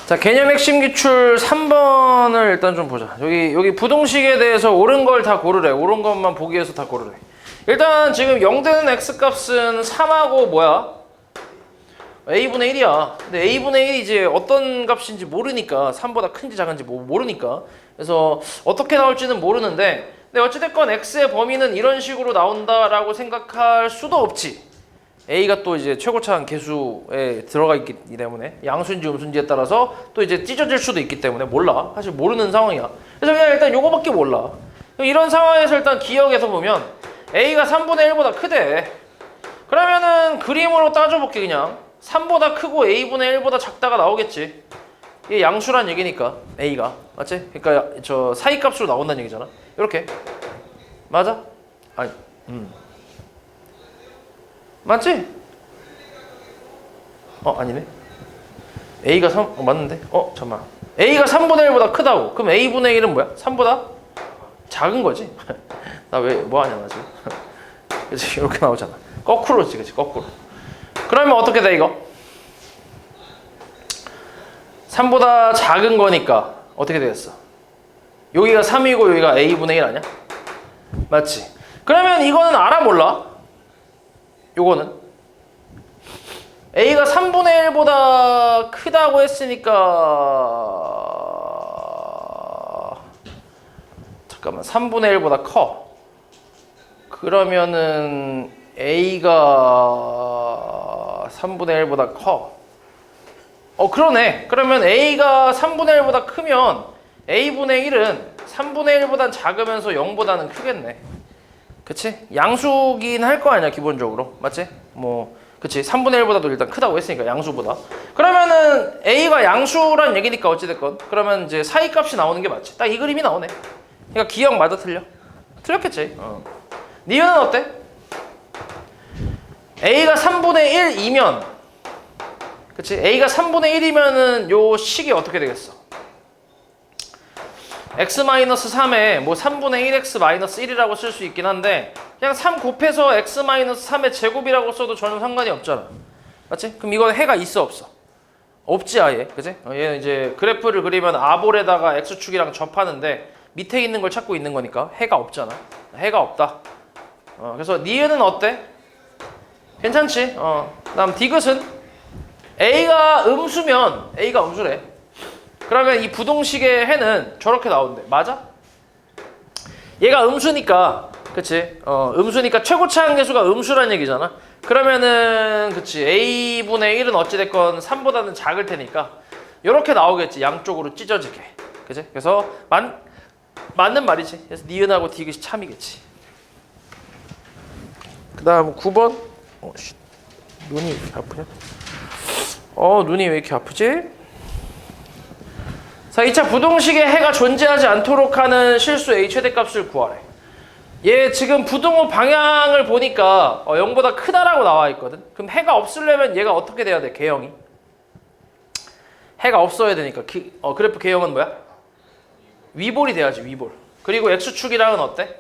자, 개념 핵심 기출 3번을 일단 좀 보자. 여기 부동식에 대해서 옳은 걸 다 고르래. 옳은 것만 보기 위해서 다 고르래. 일단 지금 0 되는 x값은 3하고 뭐야? a분의 1이야. 근데 a분의 1이 이제 어떤 값인지 모르니까 3보다 큰지 작은지 모르니까 그래서 어떻게 나올지는 모르는데 근데 어찌됐건 x의 범위는 이런 식으로 나온다라고 생각할 수도 없지. a가 또 이제 최고차항 계수에 들어가 있기 때문에 양수인지 음수인지에 따라서 또 이제 찢어질 수도 있기 때문에 몰라. 사실 모르는 상황이야. 그래서 그냥 일단 요거밖에 몰라. 이런 상황에서 일단 기억해서 보면 a가 3분의 1보다 크대. 그러면은 그림으로 따져볼게. 그냥 3보다 크고 a분의 1보다 작다가 나오겠지. 이게 양수란 얘기니까 a가 맞지? 그러니까 저 사이값으로 나온다는 얘기잖아. 이렇게 맞아? 아니 맞지? 아니네. a가 3 맞는데? 잠깐만. a가 3분의 1보다 크다고. 그럼 a분의 1은 뭐야? 3보다 작은 거지? 나 왜 뭐하냐 나 지금. 그치? 이렇게 나오잖아. 거꾸로지. 그치? 거꾸로. 그러면 어떻게 돼 이거? 3보다 작은 거니까 어떻게 되겠어? 여기가 3이고 여기가 a분의 1 아니야? 맞지? 그러면 이거는 알아 몰라? 요거는 a가 3분의 1보다 크다고 했으니까 잠깐만 3분의 1보다 커. 그러면은 a가 3분의 1보다 커. 그러네. 그러면 a가 3분의 1보다 크면 a분의 1은 3분의 1보단 작으면서 0보다는 크겠네. 그치? 양수긴 할 거 아니야 기본적으로. 맞지? 그치? 3분의 1보다도 일단 크다고 했으니까 양수보다. 그러면은 a가 양수란 얘기니까 어찌됐건 그러면 이제 사이값이 나오는 게 맞지. 딱 이 그림이 나오네. 그러니까 기억 맞아 틀려? 틀렸겠지. 니은은 어때? a가 3분의 1이면 그치? a가 3분의 1이면은 요 식이 어떻게 되겠어? x-3에 3분의 1x-1이라고 쓸 수 있긴 한데 그냥 3 곱해서 x-3의 제곱이라고 써도 전혀 상관이 없잖아. 맞지? 그럼 이건 해가 있어 없어? 없지 아예. 그치? 얘는 이제 그래프를 그리면 아볼에다가 x축이랑 접하는데 밑에 있는 걸 찾고 있는 거니까 해가 없잖아. 해가 없다. 그래서 니은은 어때? 괜찮지? 그다음 디귿은 a가 음수면 a가 음수래. 그러면 이 부동식의 해는 저렇게 나오는데 맞아? 얘가 음수니까 그치? 음수니까 최고차항 계수가 음수란 얘기잖아. 그러면은 그치 a분의 1은 어찌됐건 3보다는 작을 테니까 이렇게 나오겠지. 양쪽으로 찢어지게. 그치? 그래서 맞는 말이지. 그래서 니은하고 디귿이 참이겠지. 그 다음 9번 눈이 왜 이렇게 아프냐? 눈이 왜 이렇게 아프지? 자, 2차 부동식의 해가 존재하지 않도록 하는 실수 a 최대값을 구하래. 얘 지금 부등호 방향을 보니까 0보다 크다라고 나와 있거든. 그럼 해가 없으려면 얘가 어떻게 돼야 돼? 개형이. 해가 없어야 되니까 그래프 개형은 뭐야? 위볼이 돼야지. 위볼. 그리고 x축이랑은 어때?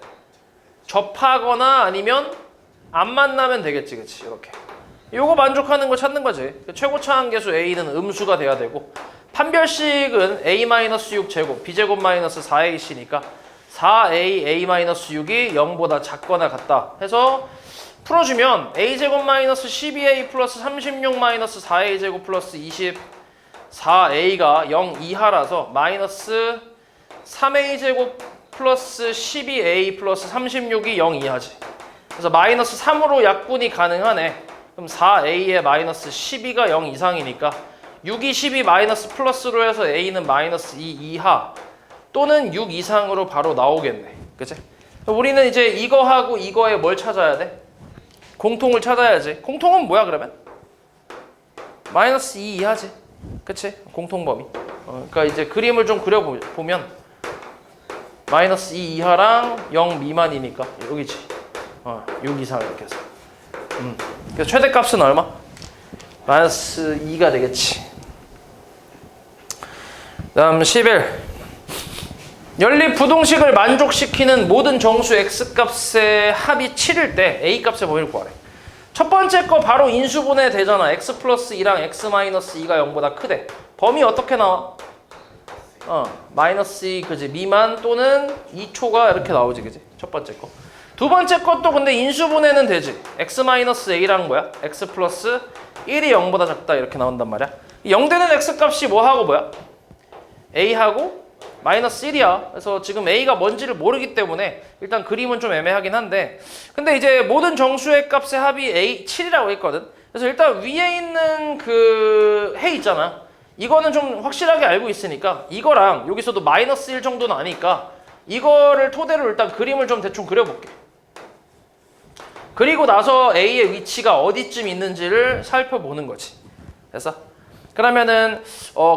접하거나 아니면 안 만나면 되겠지. 그치? 이렇게. 요거 만족하는 거 찾는 거지. 최고차항 계수 a는 음수가 돼야 되고 판별식은 a-6 제곱 b제곱 마이너스 4ac니까 4a a-6이 0보다 작거나 같다 해서 풀어주면 a제곱 마이너스 12a 플러스 36 마이너스 4a 제곱 플러스 24a가 0 이하라서 마이너스 3a 제곱 플러스 12a 플러스 36이 0 이하지. 그래서 마이너스 3으로 약분이 가능하네. 그럼 4a에 마이너스 12가 0 이상이니까 6이 12 마이너스 플러스로 해서 a는 마이너스 2 이하 또는 6 이상으로 바로 나오겠네. 그치? 우리는 이제 이거하고 이거에 뭘 찾아야 돼? 공통을 찾아야지. 공통은 뭐야 그러면? 마이너스 2 이하지. 그치? 공통범위. 그러니까 이제 그림을 좀 그려보면 마이너스 2 이하랑 0 미만이니까 여기지. 6 이상 이렇게 해서. 그래서 최대값은 얼마? 마이너스 2가 되겠지. 다음 11. 연립 부동식을 만족시키는 모든 정수 x값의 합이 7일 때 a값의 범위를 구하래. 첫 번째 거 바로 인수분해 되잖아. x 플러스 2랑 x 마이너스 2가 0보다 크대. 범위 어떻게 나와? 마이너스 2 그지? 미만 또는 2초가 이렇게 나오지 그지? 첫 번째 거. 두 번째 것도 근데 인수분해는 되지. x-a랑 뭐야? x 플러스 1이 0보다 작다 이렇게 나온단 말이야. 0 되는 x 값이 뭐하고 뭐야? a하고 마이너스 1이야. 그래서 지금 a가 뭔지를 모르기 때문에 일단 그림은 좀 애매하긴 한데, 근데 이제 모든 정수의 값의 합이 a 7이라고 했거든. 그래서 일단 위에 있는 그 해 있잖아. 이거는 좀 확실하게 알고 있으니까 이거랑 여기서도 마이너스 1 정도는 아니까 이거를 토대로 일단 그림을 좀 대충 그려볼게. 그리고 나서 a의 위치가 어디쯤 있는지를 살펴보는 거지. 됐어? 그러면은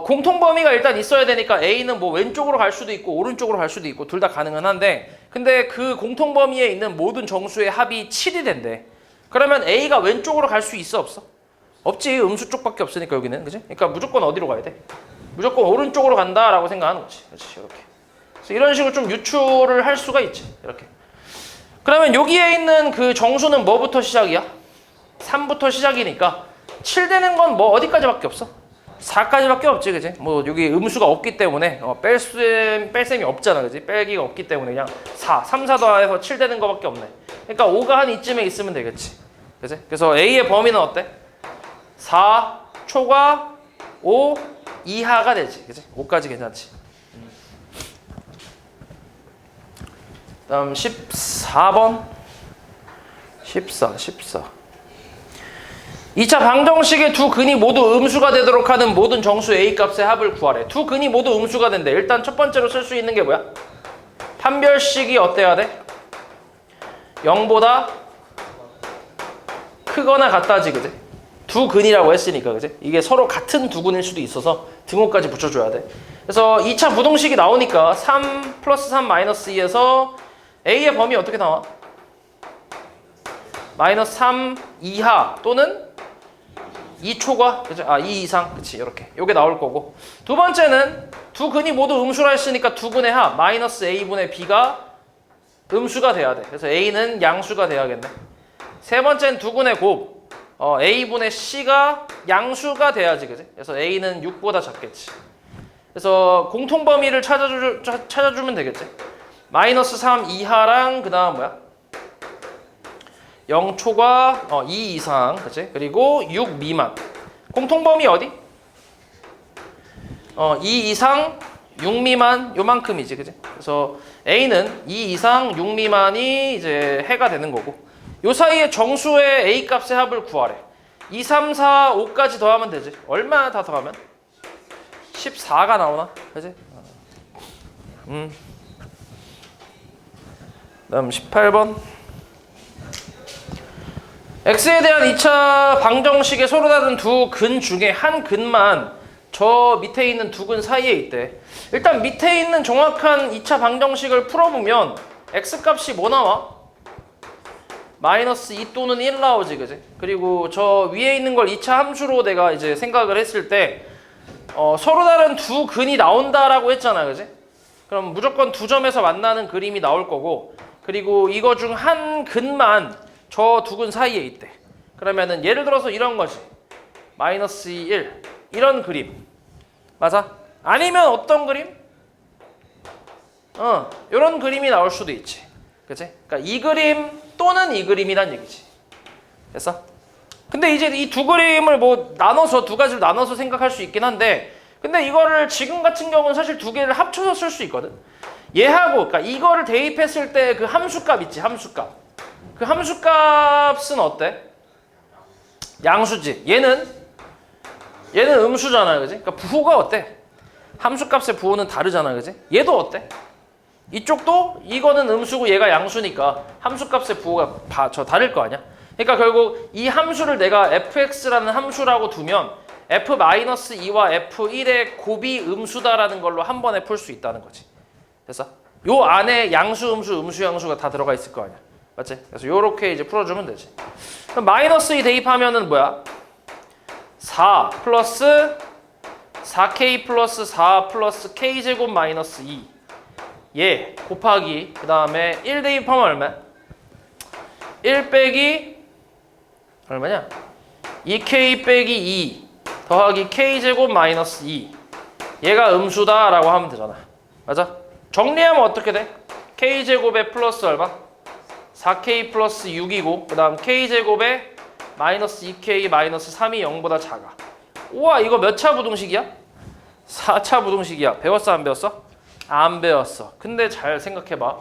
공통 범위가 일단 있어야 되니까 a는 뭐 왼쪽으로 갈 수도 있고 오른쪽으로 갈 수도 있고 둘 다 가능은 한데, 근데 그 공통 범위에 있는 모든 정수의 합이 7이 된대. 그러면 a가 왼쪽으로 갈 수 있어 없어? 없지. 음수 쪽밖에 없으니까 여기는. 그지? 그러니까 무조건 어디로 가야 돼? 무조건 오른쪽으로 간다라고 생각하는 거지. 그렇지. 이렇게. 그래서 이런 식으로 좀 유추를 할 수가 있지. 이렇게. 그러면 여기에 있는 그 정수는 뭐부터 시작이야? 3부터 시작이니까 7 되는 건 뭐 어디까지밖에 없어? 4까지밖에 없지, 그지? 뭐 여기 음수가 없기 때문에 뺄셈이 없잖아, 그지? 빼기가 없기 때문에 그냥 4, 3, 4 더해서 7 되는 거밖에 없네. 그러니까 5가 한 이쯤에 있으면 되겠지, 그지? 그래서 A의 범위는 어때? 4 초과 5 이하가 되지, 그지? 5까지 괜찮지. 다음 14번. 14. 2차 방정식의 두 근이 모두 음수가 되도록 하는 모든 정수 A 값의 합을 구하래. 두 근이 모두 음수가 된대. 일단 첫 번째로 쓸 수 있는 게 뭐야? 판별식이 어때야 돼? 0보다 크거나 같다지, 그지? 두 근이라고 했으니까, 그지? 이게 서로 같은 두 근일 수도 있어서 등호까지 붙여줘야 돼. 그래서 2차 부동식이 나오니까 3 플러스 3 마이너스 2에서 A의 범위 어떻게 나와? 마이너스 3 이하 또는 2초과, 그치? 2 이상, 그치? 이렇게 요게 나올 거고, 두 번째는 두 근이 모두 음수라 했으니까 두 근의 합 마이너스 a분의 b가 음수가 돼야 돼. 그래서 a는 양수가 돼야겠네. 세 번째는 두 근의 곱 a분의 c가 양수가 돼야지, 그치? 그래서 a는 6보다 작겠지. 그래서 공통 범위를 찾아주면 되겠지. 마이너스 3 이하랑 그 다음 뭐야? 0초과 2 이상, 그치? 그리고 6 미만. 공통범위 어디? 2 이상, 6 미만 요만큼이지, 그치? 그래서 A는 2 이상, 6 미만이 이제 해가 되는 거고, 요 사이에 정수의 A 값의 합을 구하래. 2, 3, 4, 5까지 더하면 되지. 얼마나 다 더하면? 14가 나오나? 그치? 다음 18번. x에 대한 2차 방정식에 서로 다른 두 근 중에 한 근만 저 밑에 있는 두 근 사이에 있대. 일단 밑에 있는 정확한 2차 방정식을 풀어보면 x 값이 뭐 나와? 마이너스 2 또는 1 나오지, 그지? 그리고 저 위에 있는 걸 2차 함수로 내가 이제 생각을 했을 때 서로 다른 두 근이 나온다라고 했잖아, 그지? 그럼 무조건 두 점에서 만나는 그림이 나올 거고, 그리고 이거 중 한 근만 저 두 근 사이에 있대. 그러면은 예를 들어서 이런 거지. 마이너스 1 이런 그림. 맞아? 아니면 어떤 그림? 이런 그림이 나올 수도 있지. 그치? 그러니까 이 그림 또는 이 그림이란 얘기지. 됐어? 근데 이제 이 두 그림을 뭐 나눠서 두 가지로 나눠서 생각할 수 있긴 한데, 근데 이거를 지금 같은 경우는 사실 두 개를 합쳐서 쓸 수 있거든. 얘하고, 그러니까 이거를 대입했을 때 그 함수값 있지, 함수값. 그 함수값은 어때? 양수지. 얘는 음수잖아, 그지? 그러니까 부호가 어때? 함수값의 부호는 다르잖아, 그지? 얘도 어때? 이쪽도 이거는 음수고 얘가 양수니까 함수값의 부호가 다를 거 아니야? 그러니까 결국 이 함수를 내가 fx라는 함수라고 두면 f-2와 f1의 곱이 음수다라는 걸로 한 번에 풀 수 있다는 거지. 됐어? 요 안에 양수, 음수, 양수가 다 들어가 있을 거 아니야. 맞지? 그래서 요렇게 이제 풀어주면 되지. 그럼 마이너스 2 대입하면은 뭐야? 4 플러스 4k 플러스 4 플러스 k제곱 마이너스 2 예 곱하기 그 다음에 1 대입하면 얼마야? 1 빼기 얼마냐? 2k 빼기 2 더하기 k제곱 마이너스 2 얘가 음수다 라고 하면 되잖아. 맞아? 정리하면 어떻게 돼? k제곱에 플러스 얼마? 4k 플러스 6이고 그 다음 k제곱에 마이너스 2k 마이너스 3이 0보다 작아. 우와 이거 몇 차 부등식이야? 4차 부등식이야. 배웠어 안 배웠어? 안 배웠어. 근데 잘 생각해봐.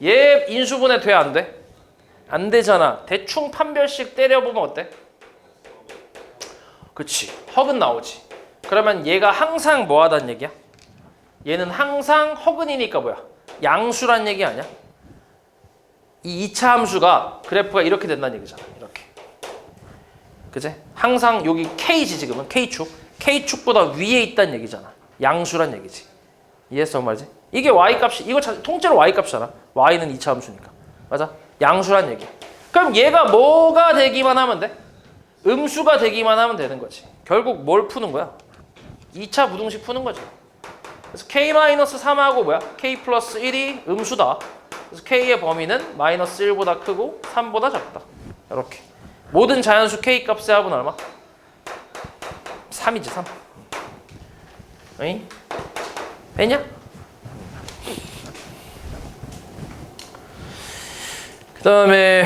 얘 인수분해 돼 안 돼? 안 되잖아. 대충 판별식 때려보면 어때? 그치. 허근 나오지. 그러면 얘가 항상 뭐 하단 얘기야? 얘는 항상 허근이니까 뭐야? 양수란 얘기 아니야? 이 2차 함수가 그래프가 이렇게 된다는 얘기잖아. 이렇게. 그치? 항상 여기 K지 지금은 K축. K축보다 위에 있다는 얘기잖아. 양수란 얘기지. 이해했어 말이지? 이게 Y값이 이거 통째로 Y값이잖아. Y는 2차 함수니까. 맞아? 양수란 얘기야. 그럼 얘가 뭐가 되기만 하면 돼? 음수가 되기만 하면 되는 거지. 결국 뭘 푸는 거야? 2차 부등식 푸는 거지. 그래서 K-3하고 뭐야? K 플러스 1이 음수다. 그래서 K의 범위는 마이너스 1보다 크고 3보다 작다. 이렇게. 모든 자연수 K 값의 합은 얼마? 3이지 3. 어이? 됐냐? 그 다음에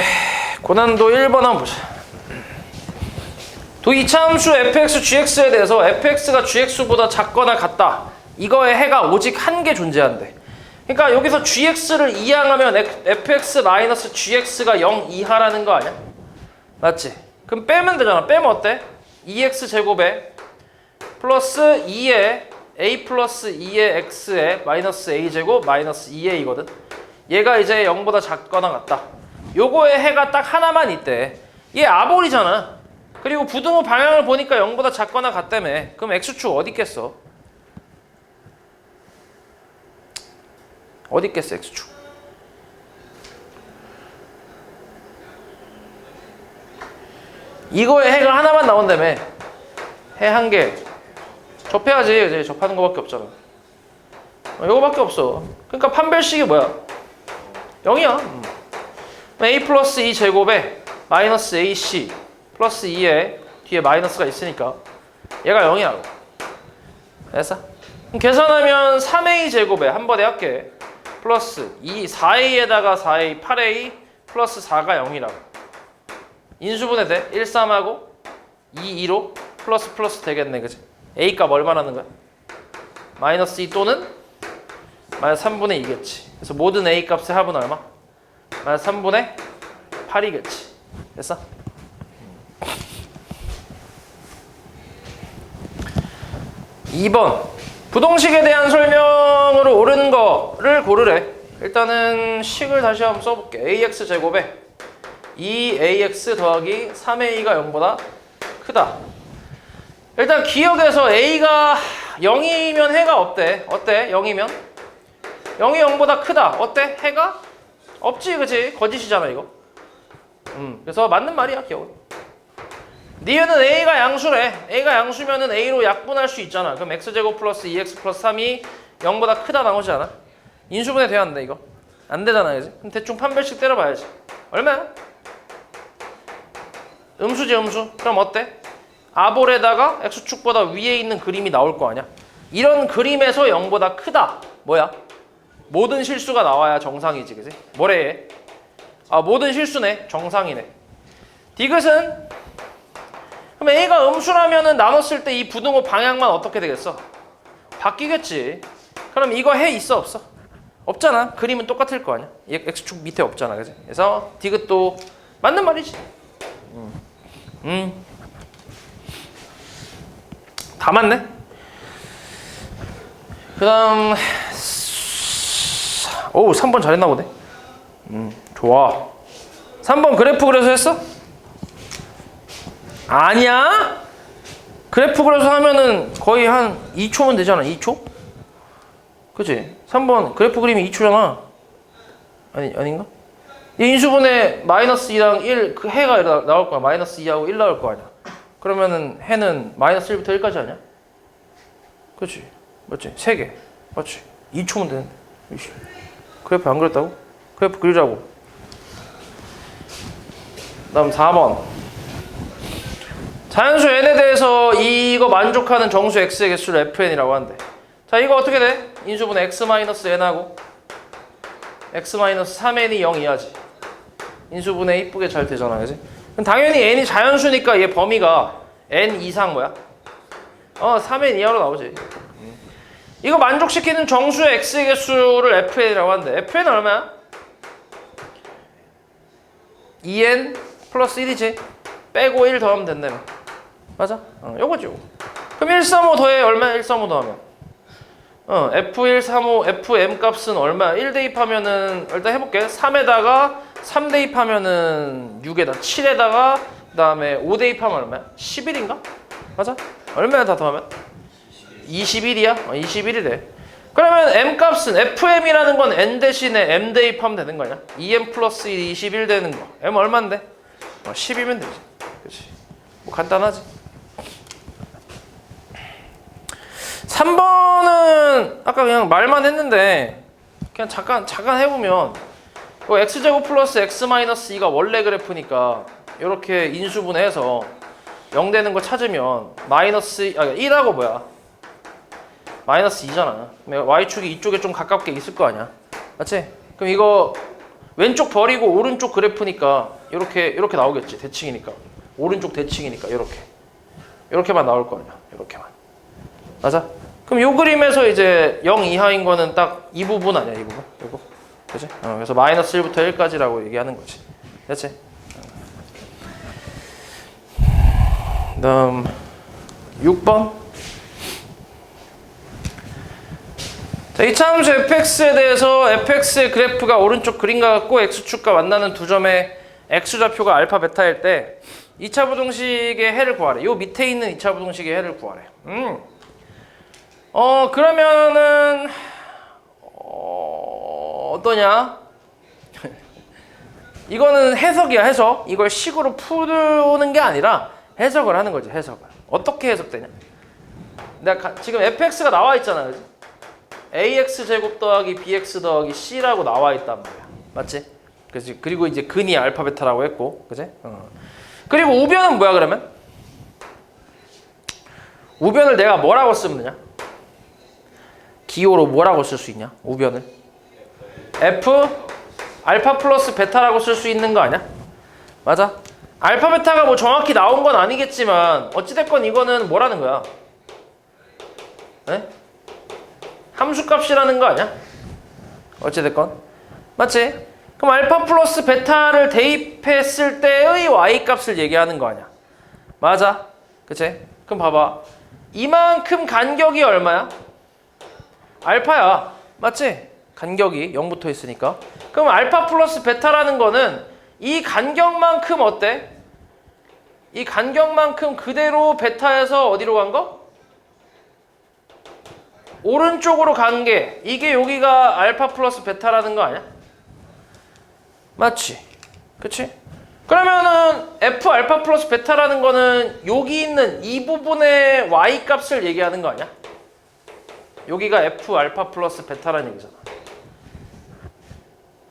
고난도 1번 한번 보자. 도 2차 함수 fx, gx에 대해서 fx가 gx보다 작거나 같다. 이거의 해가 오직 한 개 존재한대. 그러니까 여기서 gx를 이항하면 fx-gx가 0 이하라는 거 아니야? 맞지? 그럼 빼면 되잖아. 빼면 어때? 2x 제곱에 플러스 2에 a 플러스 2의 x에 마이너스 a 제곱 마이너스 2a이거든. 얘가 이제 0보다 작거나 같다. 요거의 해가 딱 하나만 있대. 얘 아볼이잖아. 그리고 부등호 방향을 보니까 0보다 작거나 같다며. 그럼 x축 어디 있겠어? 어디 있겠어 x축? 이거의 해가 하나만 나온다며. 해 한 개. 접해야지. 이제 접하는 거밖에 없잖아. 이거밖에 없어. 그러니까 판별식이 뭐야? 0이야. a 플러스 2 제곱에 마이너스 ac 플러스 2에 뒤에 마이너스가 있으니까 얘가 0이라고. 됐어? 그럼 계산하면 3a 제곱에 한 번에 할게. 플러스 4a에다가 4a 8a 플러스 4가 0이라고. 인수분해 돼? 1, 3하고 2, 2로 플러스 플러스 되겠네. 그치? a 값 얼마라는 거야? 마이너스 2 또는 마이너스 3분의 2겠지. 그래서 모든 a 값의 합은 얼마? 마이너스 3분의 8이겠지. 됐어? 2번 부동식에 대한 설명으로 옳은 거를 고르래. 일단은 식을 다시 한번 써볼게. ax 제곱에 2ax 더하기 3a가 0보다 크다. 일단 기억에서 a가 0이면 해가 없대. 어때? 0이면? 0이 0보다 크다. 어때? 해가? 없지 그치? 거짓이잖아 이거. 그래서 맞는 말이야 기억은. 니은은 a가 양수래. a가 양수면은 a로 약분할 수 있잖아. 그럼 x제곱 플러스 2x 플러스 3이 0보다 크다 나오지 않아? 인수분해 돼야 한다 이거. 안 되잖아 그치? 그럼 대충 판별식 때려봐야지. 얼마야? 음수지 음수. 그럼 어때? 아볼에다가 x축보다 위에 있는 그림이 나올 거 아니야? 이런 그림에서 0보다 크다. 뭐야? 모든 실수가 나와야 정상이지 그치? 뭐래 얘? 아 모든 실수네. 정상이네. 디귿은 그럼 a가 음수라면은 나눴을 때 이 부등호 방향만 어떻게 되겠어? 바뀌겠지. 그럼 이거 해 있어 없어? 없잖아. 그림은 똑같을 거 아니야? x축 밑에 없잖아 그치? 그래서 디귿도 맞는 말이지. 다 맞네. 그 다음 오 3번 잘했나 보네. 좋아. 3번 그래프 그려서 했어? 아니야? 그래프 그려서 하면은 거의 한 2초면 되잖아. 2초? 그치? 3번 그래프 그림이 2초잖아. 아닌가? 이 인수분해 마이너스 2랑 1 그 해가 나올 거야. 마이너스 2하고 1 나올 거 아니야. 그러면은 해는 마이너스 1부터 1까지 아니야? 그치? 맞지? 3개. 맞지? 2초면 되는데. 그래프 안 그렸다고? 그래프 그리라고. 그 다음 4번. 자연수 n에 대해서 이거 만족하는 정수 x의 개수를 fn이라고 한대. 자, 이거 어떻게 돼? 인수분해 x-n하고 x-3n이 0 이하지. 인수분해 이쁘게 잘 되잖아, 그지? 그럼 당연히 n이 자연수니까 얘 범위가 n 이상 뭐야? 3n 이하로 나오지. 이거 만족시키는 정수의 x의 개수를 fn이라고 한대. fn은 얼마야? 2n 플러스 1이지. 빼고 1 더하면 된다며. 맞아? 요거지, 요거. 그럼 135 더해 얼마야? 135 더하면 F135 FM 값은 얼마야? 1 대입하면은 일단 해볼게. 3에다가 3 대입하면은 6에다 7에다가 그 다음에 5 대입하면 얼마야? 11인가? 맞아? 얼마야 다 더하면? 21이야? 21이래. 그러면 M 값은 FM이라는 건 N 대신에 M 대입하면 되는 거 아니야? 2M 플러스 1, 21 되는 거. M 얼만데? 10이면 되지. 그치? 뭐 간단하지? 3번은 아까 그냥 말만 했는데 그냥 잠깐 해보면 이거 x제곱 플러스 x 마이너스 2가 원래 그래프니까 이렇게 인수분해해서 0 되는 거 찾으면 마이너스 1하고 뭐야? 마이너스 2잖아. y축이 이쪽에 좀 가깝게 있을 거 아니야. 맞지? 그럼 이거 왼쪽 버리고 오른쪽 그래프니까 이렇게 나오겠지. 대칭이니까. 오른쪽 대칭이니까 이렇게만 나올 거 아니야. 이렇게만. 맞아? 그럼 요 그림에서 이제 0 이하인 거는 딱 이 부분 아니야, 이 부분? 이거. 그치? 그래서 마이너스 1부터 1까지라고 얘기하는 거지. 됐지? 다음 6번. 자, 이차함수 fx에 대해서 fx의 그래프가 오른쪽 그림과 같고 x축과 만나는 두 점의 x좌표가 알파 베타일 때 2차 부등식의 해를 구하래. 요 밑에 있는 2차 부등식의 해를 구하래. 그러면은 어떠냐? 이거는 해석이야, 해석. 이걸 식으로 푸는 게 아니라 해석을 하는 거지, 해석을. 어떻게 해석되냐? 내가 지금 fx가 나와 있잖아, 그지? ax 제곱 더하기 bx 더하기 c라고 나와 있단 말이야. 맞지? 그치? 그리고 이제 근이 알파 베타라고 했고, 그지? 그리고 우변은 뭐야, 그러면? 우변을 내가 뭐라고 쓰면 되냐? 기호로 뭐라고 쓸 수 있냐? 우변을 F 알파 플러스 베타라고 쓸 수 있는 거 아니야? 맞아? 알파 베타가 뭐 정확히 나온 건 아니겠지만 어찌됐건 이거는 뭐라는 거야? 네? 함수값이라는 거 아니야? 어찌됐건 맞지? 그럼 알파 플러스 베타를 대입했을 때의 y값을 얘기하는 거 아니야? 맞아? 그치? 그럼 봐봐, 이만큼 간격이 얼마야? 알파야. 맞지? 간격이 0부터 있으니까. 그럼 알파 플러스 베타라는 거는 이 간격만큼 어때? 이 간격만큼 그대로 베타에서 어디로 간 거? 오른쪽으로 간 게, 이게 여기가 알파 플러스 베타라는 거 아니야? 맞지? 그치? 그러면은 F 알파 플러스 베타라는 거는 여기 있는 이 부분의 y 값을 얘기하는 거 아니야? 여기가 F 알파 플러스 베타라는 얘기잖아.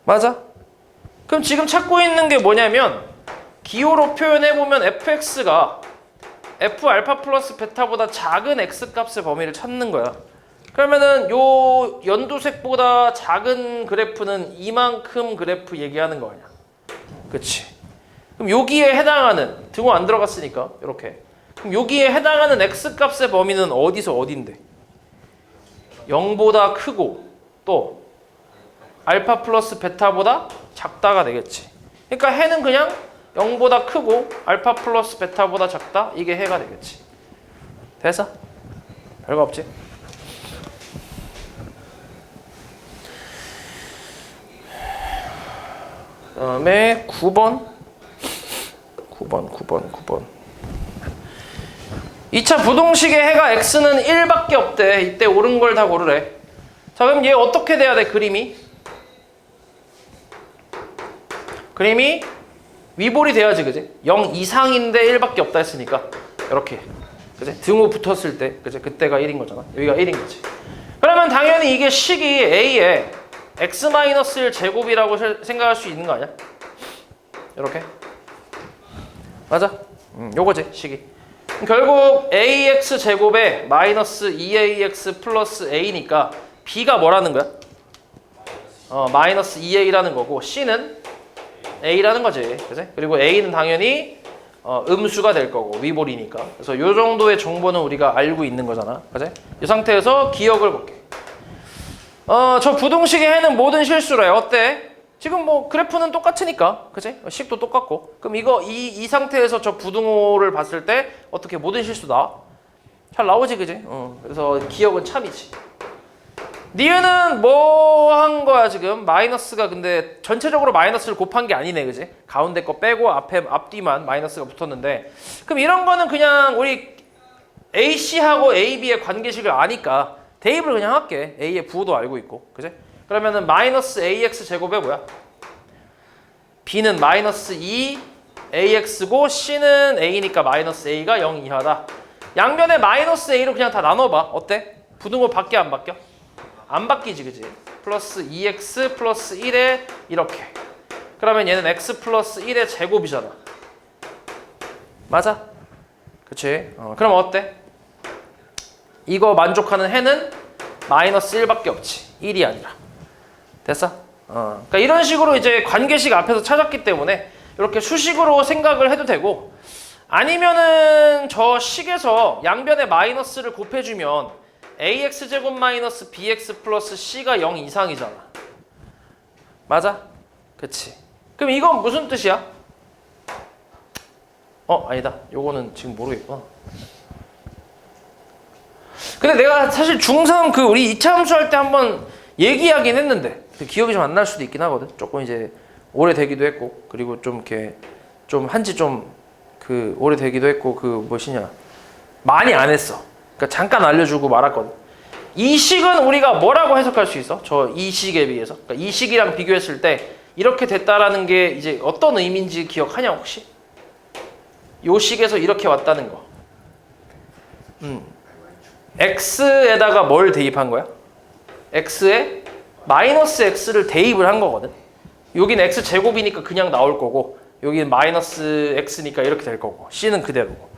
맞아? 그럼 지금 찾고 있는 게 뭐냐면 기호로 표현해보면 fx가 F 알파 플러스 베타보다 작은 x 값의 범위를 찾는 거야. 그러면은 요 연두색보다 작은 그래프는 이만큼 그래프 얘기하는 거 아니야. 그치? 그럼 여기에 해당하는, 등호 안 들어갔으니까 이렇게. 그럼 여기에 해당하는 x 값의 범위는 어디서 어딘데? 0보다 크고 또 알파 플러스 베타보다 작다가 되겠지. 그러니까 해는 그냥 0보다 크고 알파 플러스 베타보다 작다, 이게 해가 되겠지. 됐어? 별거 없지? 그 다음에 9번 2차 부동식의 해가 x는 1밖에 없대. 이때 옳은 걸 다 고르래. 자, 그럼 얘 어떻게 돼야 돼, 그림이? 그림이 위볼이 돼야지, 그지? 0 이상인데 1밖에 없다 했으니까 이렇게, 그지? 등호 붙었을 때, 그지? 그때가 1인 거잖아. 여기가 1인 거지. 그러면 당연히 이게 식이 a에 x-1 제곱이라고 생각할 수 있는 거 아니야? 이렇게. 맞아? 요거지, 식이. 결국 ax 제곱에 마이너스 2ax 플러스 a니까 b가 뭐라는 거야? 마이너스 2a라는 거고 c는 a라는 거지. 그치? 그리고 a는 당연히 음수가 될 거고 위볼이니까. 그래서 이 정도의 정보는 우리가 알고 있는 거잖아. 그치? 이 상태에서 기억을 볼게. 저 부동식의 해는 모든 실수로 해. 어때? 지금 뭐 그래프는 똑같으니까. 그치? 식도 똑같고. 그럼 이 상태에서 저 부등호를 봤을 때 어떻게 모든 실수 나와? 잘 나오지, 그지? 그래서 기억은 참이지. 니은은 뭐 한 거야 지금? 마이너스가 근데 전체적으로 마이너스를 곱한 게 아니네, 그지? 가운데 거 빼고 앞뒤만 마이너스가 붙었는데, 그럼 이런 거는 그냥 우리 AC하고 AB의 관계식을 아니까 대입을 그냥 할게. A의 부호도 알고 있고, 그지? 그러면은 마이너스 AX 제곱에 뭐야? B는 마이너스 2 AX고 C는 A니까 마이너스 A가 0 이하다. 양변에 마이너스 A로 그냥 다 나눠봐. 어때? 부등호 바뀌어 안 바뀌어? 안 바뀌지, 그지? 플러스 2x 플러스 1에 이렇게. 그러면 얘는 x 플러스 1의 제곱이잖아. 맞아? 그치? 그럼 어때? 이거 만족하는 해는 마이너스 1밖에 없지. 1이 아니라. 됐어? 그러니까 이런 식으로 이제 관계식 앞에서 찾았기 때문에 이렇게 수식으로 생각을 해도 되고, 아니면은 저 식에서 양변에 마이너스를 곱해주면 ax제곱 마이너스 bx 플러스 c가 0 이상이잖아. 맞아? 그치? 그럼 이건 무슨 뜻이야? 아니다. 요거는 지금 모르겠구나. 근데 내가 사실 중3 우리 2차 함수할 때 한번 얘기하긴 했는데 기억이 좀 안 날 수도 있긴 하거든. 조금 이제 오래되기도 했고, 그리고 좀 이렇게 좀 한지 좀 오래되기도 했고, 무엇이냐, 많이 안 했어. 그러니까 잠깐 알려주고 말았거든. 이 식은 우리가 뭐라고 해석할 수 있어? 이 식에 비해서. 그러니까 이 식이랑 비교했을 때 이렇게 됐다라는 게 이제 어떤 의미인지 기억하냐 혹시? 요 식에서 이렇게 왔다는 거. x에다가 뭘 대입한 거야? x에 마이너스 x를 대입을 한 거거든. 여기는 x 제곱이니까 그냥 나올 거고, 여기는 마이너스 x니까 이렇게 될 거고, c는 그대로고.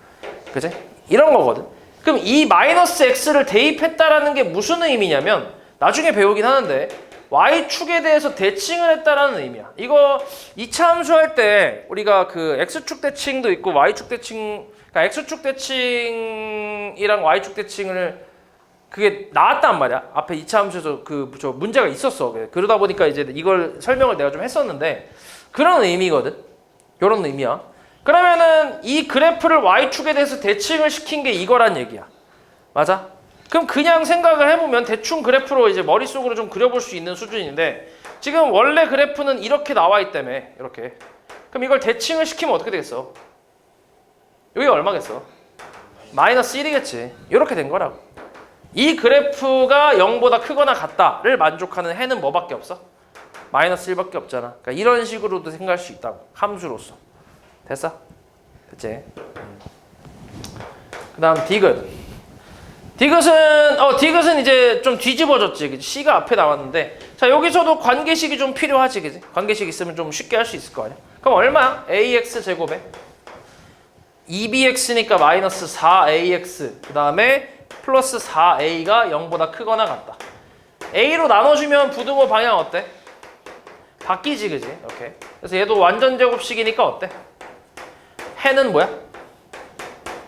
그치? 이런 거거든. 그럼 이 마이너스 x를 대입했다라는 게 무슨 의미냐면, 나중에 배우긴 하는데 y축에 대해서 대칭을 했다라는 의미야. 이거 2차 함수할 때 우리가 x축 대칭도 있고 y축 대칭, 그러니까 x축 대칭이랑 y축 대칭을 그게 나왔단 말이야. 앞에 2차 함수에서 저 문제가 있었어. 그러다 보니까 이제 이걸 설명을 내가 좀 했었는데, 그런 의미거든. 이런 의미야. 그러면은 이 그래프를 y축에 대해서 대칭을 시킨 게 이거란 얘기야. 맞아? 그럼 그냥 생각을 해보면 대충 그래프로 이제 머릿속으로 좀 그려볼 수 있는 수준인데, 지금 원래 그래프는 이렇게 나와 있다며. 이렇게. 그럼 이걸 대칭을 시키면 어떻게 되겠어? 여기가 얼마겠어? 마이너스 1이겠지. 이렇게 된 거라고. 이 그래프가 0보다 크거나 같다를 만족하는 해는 뭐밖에 없어? 마이너스 1밖에 없잖아. 그러니까 이런 식으로도 생각할 수 있다고. 함수로서. 됐어? 됐지? 그 다음 디귿. 디귿은 이제 좀 뒤집어졌지. C가 앞에 나왔는데, 자, 여기서도 관계식이 좀 필요하지, 그지? 관계식 있으면 좀 쉽게 할 수 있을 거 아니야? 그럼 얼마야? ax 제곱에 2bx니까 마이너스 4ax, 그 다음에 플러스 4a가 0보다 크거나 같다. a로 나눠주면 부등호 방향 어때? 바뀌지, 그지? 이렇게. 그래서 얘도 완전 제곱식이니까 어때? 해는 뭐야?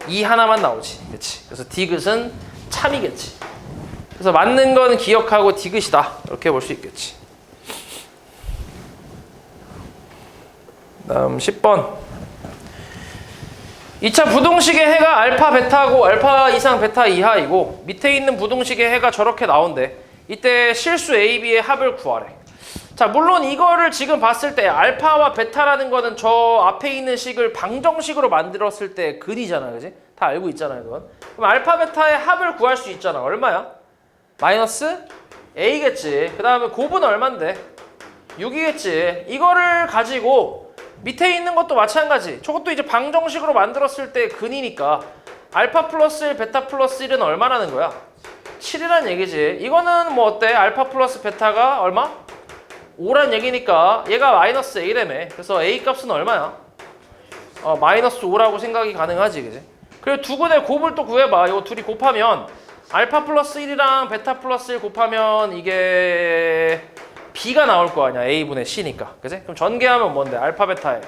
2 하나만 나오지. 그렇지? 그래서 디귿은 참이겠지. 그래서 맞는 건 기억하고 디귿이다. 이렇게 볼 수 있겠지. 다음 10번. 2차 부동식의 해가 알파 베타고 알파 이상 베타 이하이고, 밑에 있는 부동식의 해가 저렇게 나온대. 이때 실수 A, B의 합을 구하래. 자, 물론 이거를 지금 봤을 때 알파와 베타라는 거는 저 앞에 있는 식을 방정식으로 만들었을 때 근이잖아, 그지? 다 알고 있잖아요, 그건. 그럼 알파 베타의 합을 구할 수 있잖아. 얼마야? 마이너스 A겠지. 그 다음에 곱은 얼만데? 6이겠지. 이거를 가지고 밑에 있는 것도 마찬가지. 저것도 이제 방정식으로 만들었을 때 근이니까 알파 플러스 1, 베타 플러스 1은 얼마라는 거야? 7이란 얘기지. 이거는 뭐 어때? 알파 플러스 베타가 얼마? 5란 얘기니까 얘가 마이너스 A라며. 그래서 A 값은 얼마야? 마이너스 5라고 생각이 가능하지, 그지? 그리고 두 군의 곱을 또 구해봐. 이거 둘이 곱하면 알파 플러스 1이랑 베타 플러스 1 곱하면 이게 B가 나올 거 아니야. A분의 C니까. 그치? 그럼 전개하면 뭔데? 알파 베타에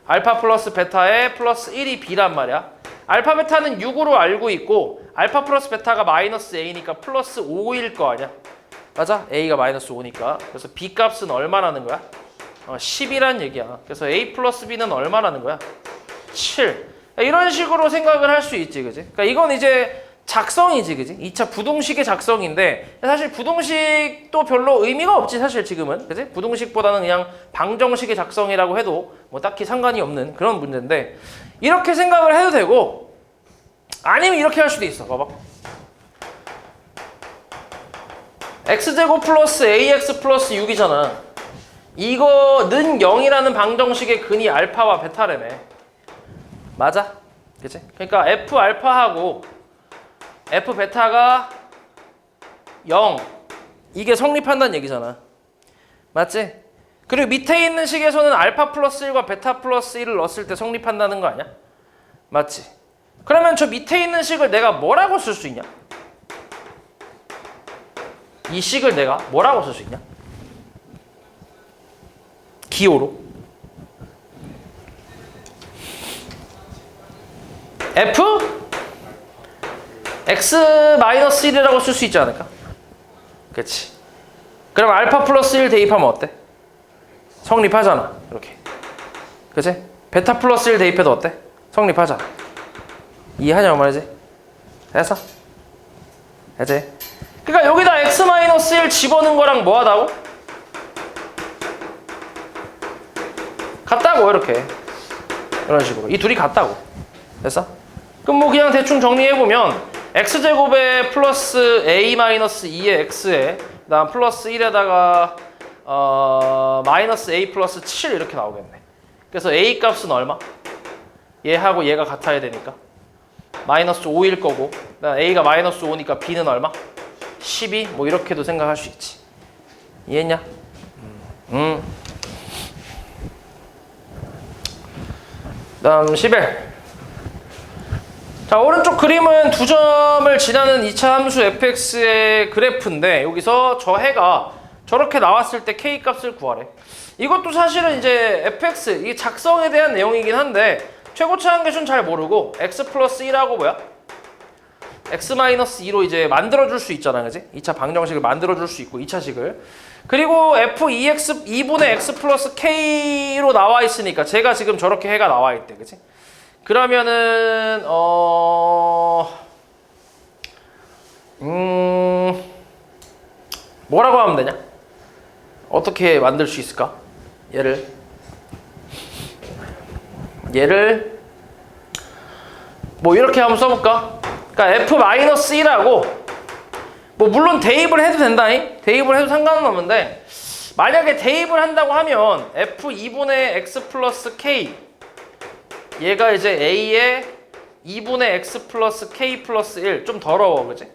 알파 플러스 베타에 플러스 1이 B란 말이야. 알파 베타는 6으로 알고 있고 알파 플러스 베타가 마이너스 A니까 플러스 5일 거 아니야. 맞아? A가 마이너스 5니까. 그래서 B 값은 얼마라는 거야? 10이란 얘기야. 그래서 A 플러스 B는 얼마라는 거야? 7. 이런 식으로 생각을 할 수 있지, 그지? 그러니까 이건 이제 작성이지, 그지? 2차 부동식의 작성인데 사실 부동식도 별로 의미가 없지, 사실 지금은, 그지? 부동식보다는 그냥 방정식의 작성이라고 해도 뭐 딱히 상관이 없는 그런 문제인데 이렇게 생각을 해도 되고 아니면 이렇게 할 수도 있어. 봐봐. x제곱 플러스 ax 플러스 6이잖아. 이거는 0이라는 방정식의 근이 알파와 베타라며. 맞아? 그치? 그러니까 f 알파하고 f 베타가 0 이게 성립한다는 얘기잖아. 맞지? 그리고 밑에 있는 식에서는 알파 플러스 1과 베타 플러스 1을 넣었을 때 성립한다는 거 아니야? 맞지? 그러면 저 밑에 있는 식을 내가 뭐라고 쓸 수 있냐? 이 식을 내가 뭐라고 쓸 수 있냐? 기호로 f x-1이라고 쓸 수 있지 않을까? 그치? 그럼 알파 플러스 1 대입하면 어때? 성립하잖아. 이렇게. 그치? 베타 플러스 1 대입해도 어때? 성립하잖아. 이해하냐고 말이지? 됐어? 됐지? 그러니까 여기다 x-1 집어넣은 거랑 뭐 하다고? 같다고. 이렇게 이런 식으로 이 둘이 같다고. 됐어? 그럼 뭐 그냥 대충 정리해보면 x제곱에 플러스 a-2의 x에 그다음 플러스 1에다가 마이너스 a 플러스 7 이렇게 나오겠네. 그래서 a 값은 얼마? 얘하고 얘가 같아야 되니까 마이너스 5일 거고 그다음 a가 마이너스 5니까 b는 얼마? 12? 뭐 이렇게도 생각할 수 있지. 이해했냐? 다음 11. 자, 오른쪽 그림은 두 점을 지나는 2차 함수 fx의 그래프인데 여기서 저 해가 저렇게 나왔을 때 k 값을 구하래. 이것도 사실은 이제 fx 이 작성에 대한 내용이긴 한데 최고차 한계수는 잘 모르고 x 플러스 1하고 뭐야? x-2로 이제 만들어줄 수 있잖아, 그지? 2차 방정식을 만들어줄 수 있고 2차식을. 그리고 f2x 2분의 x 플러스 k로 나와 있으니까 제가 지금 저렇게 해가 나와 있대, 그지? 그러면은 뭐라고 하면 되냐? 어떻게 만들 수 있을까? 얘를 뭐 이렇게 한번 써볼까? 그러니까 f-1하고 뭐 물론 대입을 해도 된다잉? 대입을 해도 상관은 없는데 만약에 대입을 한다고 하면 f2분의 x 플러스 k 얘가 이제 a의 2분의 x 플러스 k 플러스 1 좀 더러워, 그지?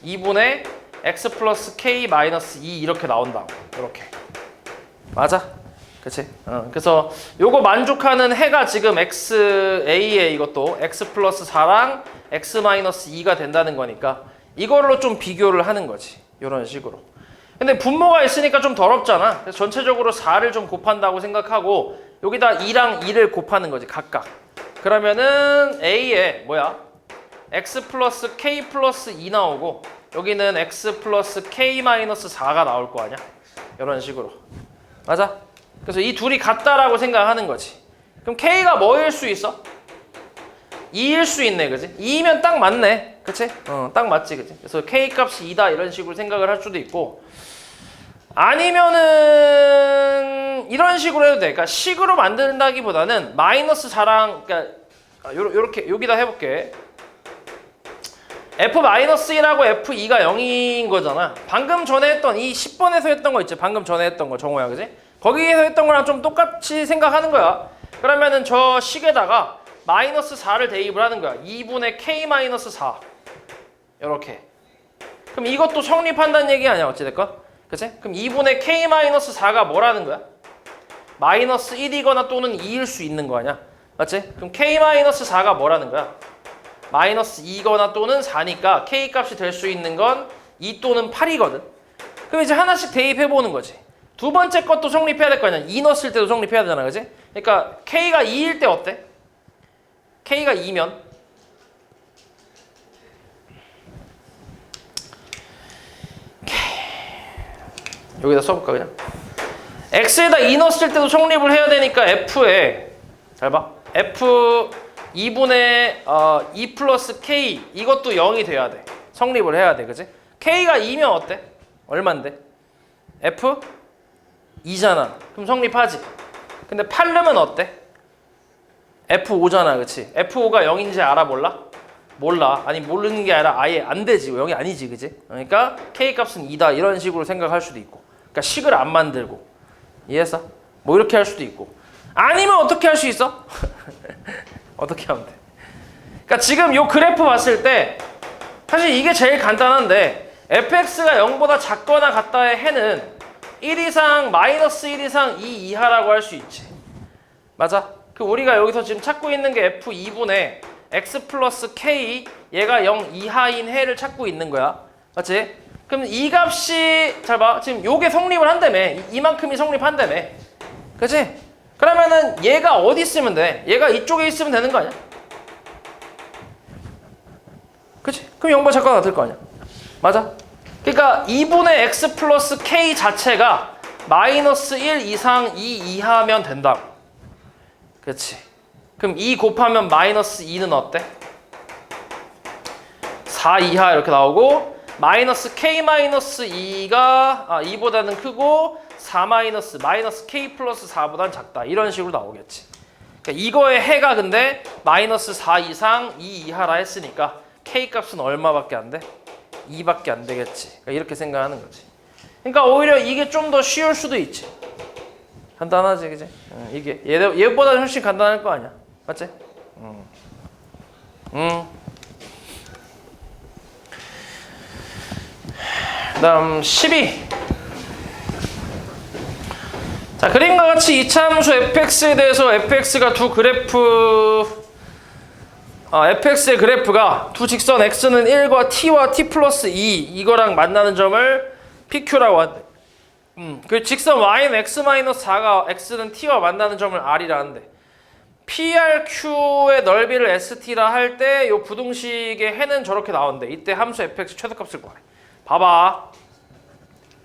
2분의 x 플러스 k 마이너스 2 이렇게 나온다고. 이렇게 맞아? 그치? 그래서 요거 만족하는 해가 지금 x a에 이것도 x 플러스 4랑 x 마이너스 2가 된다는 거니까 이걸로 좀 비교를 하는 거지. 이런 식으로. 근데 분모가 있으니까 좀 더럽잖아. 그래서 전체적으로 4를 좀 곱한다고 생각하고 여기다 2랑 2를 곱하는 거지, 각각. 그러면은 a에 뭐야? x 플러스 k 플러스 2 나오고 여기는 x 플러스 k 마이너스 4가 나올 거 아니야? 이런 식으로. 맞아? 그래서 이 둘이 같다라고 생각하는 거지. 그럼 k가 뭐일 수 있어? 2일 수 있네, 그지? 2면 딱 맞네, 그치? 딱 맞지, 그치? 그래서 k 값이 2다 이런 식으로 생각을 할 수도 있고 아니면은 이런 식으로 해도 돼. 그러니까 식으로 만든다기보다는 마이너스 4랑 그러니까 요렇게 여기다 해볼게. f-1하고 f2가 0인 거잖아. 방금 전에 했던 이 10번에서 했던 거 있지? 방금 전에 했던 거 정호야, 그지? 거기에서 했던 거랑 좀 똑같이 생각하는 거야. 그러면은 저 식에다가 마이너스 4를 대입을 하는 거야. 2분의 k-4 요렇게. 그럼 이것도 성립한다는 얘기 아니야, 어찌됐건? 그치? 그럼 2분의 k-4가 뭐라는 거야? 마이너스 1이거나 또는 2일 수 있는 거 아니야? 맞지? 그럼 k-4가 뭐라는 거야? 마이너스 2거나 또는 4니까 K 값이 될 수 있는 건 2 또는 8이거든. 그럼 이제 하나씩 대입해보는 거지. 두 번째 것도 성립해야 될 거 아니야. 2 넣었을 때도 성립해야 되잖아, 그지? 그러니까 K가 2일 때 어때? K가 2면 여기다 써볼까 그냥? X에다 2 넣었을 때도 성립을 해야 되니까 F에 잘 봐. F 2분의 2 플러스 K 이것도 0이 돼야 돼. 성립을 해야 돼, 그지? K가 2면 어때? 얼만데? F 2잖아. 그럼 성립하지. 근데 8 넣으면 어때? F5잖아, 그치? F5가 0인지 알아, 몰라? 몰라. 아니 모르는 게 아니라 아예 안 되지. 0이 아니지, 그지? 그러니까 K 값은 2다 이런 식으로 생각할 수도 있고. 그러니까 식을 안 만들고. 이해했어? 뭐 이렇게 할 수도 있고. 아니면 어떻게 할 수 있어? 어떻게 하면 돼? 그러니까 지금 요 그래프 봤을 때 사실 이게 제일 간단한데 fx가 0보다 작거나 같다의 해는 1 이상, 마이너스 1 이상 2 이하라고 할 수 있지. 맞아? 그 우리가 여기서 지금 찾고 있는 게 f2분의 x 플러스 k 얘가 0 이하인 해를 찾고 있는 거야. 맞지? 그럼 이 값이 잘 봐. 지금 요게 성립을 한다며. 이만큼이 성립한다며. 그치? 그러면은 얘가 어디 있으면 돼? 얘가 이쪽에 있으면 되는 거 아니야? 그치? 그럼 0보다 작거나 같을 거 아니야? 맞아? 그러니까 2분의 x 플러스 k 자체가 마이너스 1 이상 2 이하면 된다고. 그치? 그럼 2 곱하면 마이너스 2는 어때? 4 이하 이렇게 나오고 마이너스 k 마이너스 2가 2보다는 크고 4 마이너스 k 플러스 4보다는 작다. 이런 식으로 나오겠지. 그러니까 이거의 해가 근데 마이너스 4 이상 2 이하라 했으니까 k 값은 얼마밖에 안 돼? 2밖에 안 되겠지. 그러니까 이렇게 생각하는 거지. 그러니까 오히려 이게 좀 더 쉬울 수도 있지. 간단하지, 그지? 이게 얘보다 훨씬 간단할 거 아니야, 맞지? 그다음 12. 자, 그림과 같이 이차함수 fx에 대해서 fx가 두 그래프 fx의 그래프가 두 직선 x는 1과 t와 t 플러스 2 이거랑 만나는 점을 pq라고 한대. 그 직선 y는 x 마이너스 4가 x는 t와 만나는 점을 r이라 한대. PRQ의 넓이를 ST라 할 때 이 부등식의 해는 저렇게 나온대. 이때 함수 fx 최소값을 구하래. 봐봐.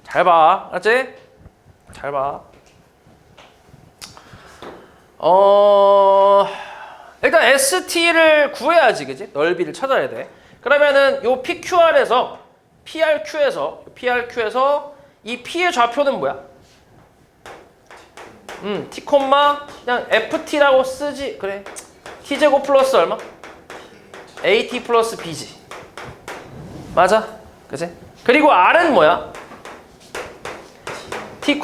잘 봐. 알았지? 잘 봐. 일단 ST를 구해야지, 그지? 넓이를 찾아야 돼. 그러면은 요 PQR에서 PRQ에서 이 P의 좌표는 뭐야? T, 그냥 FT라고 쓰지. 그래. T제곱 플러스 얼마? AT 플러스 B지. 맞아? 그치? 그리고 R은 뭐야? T,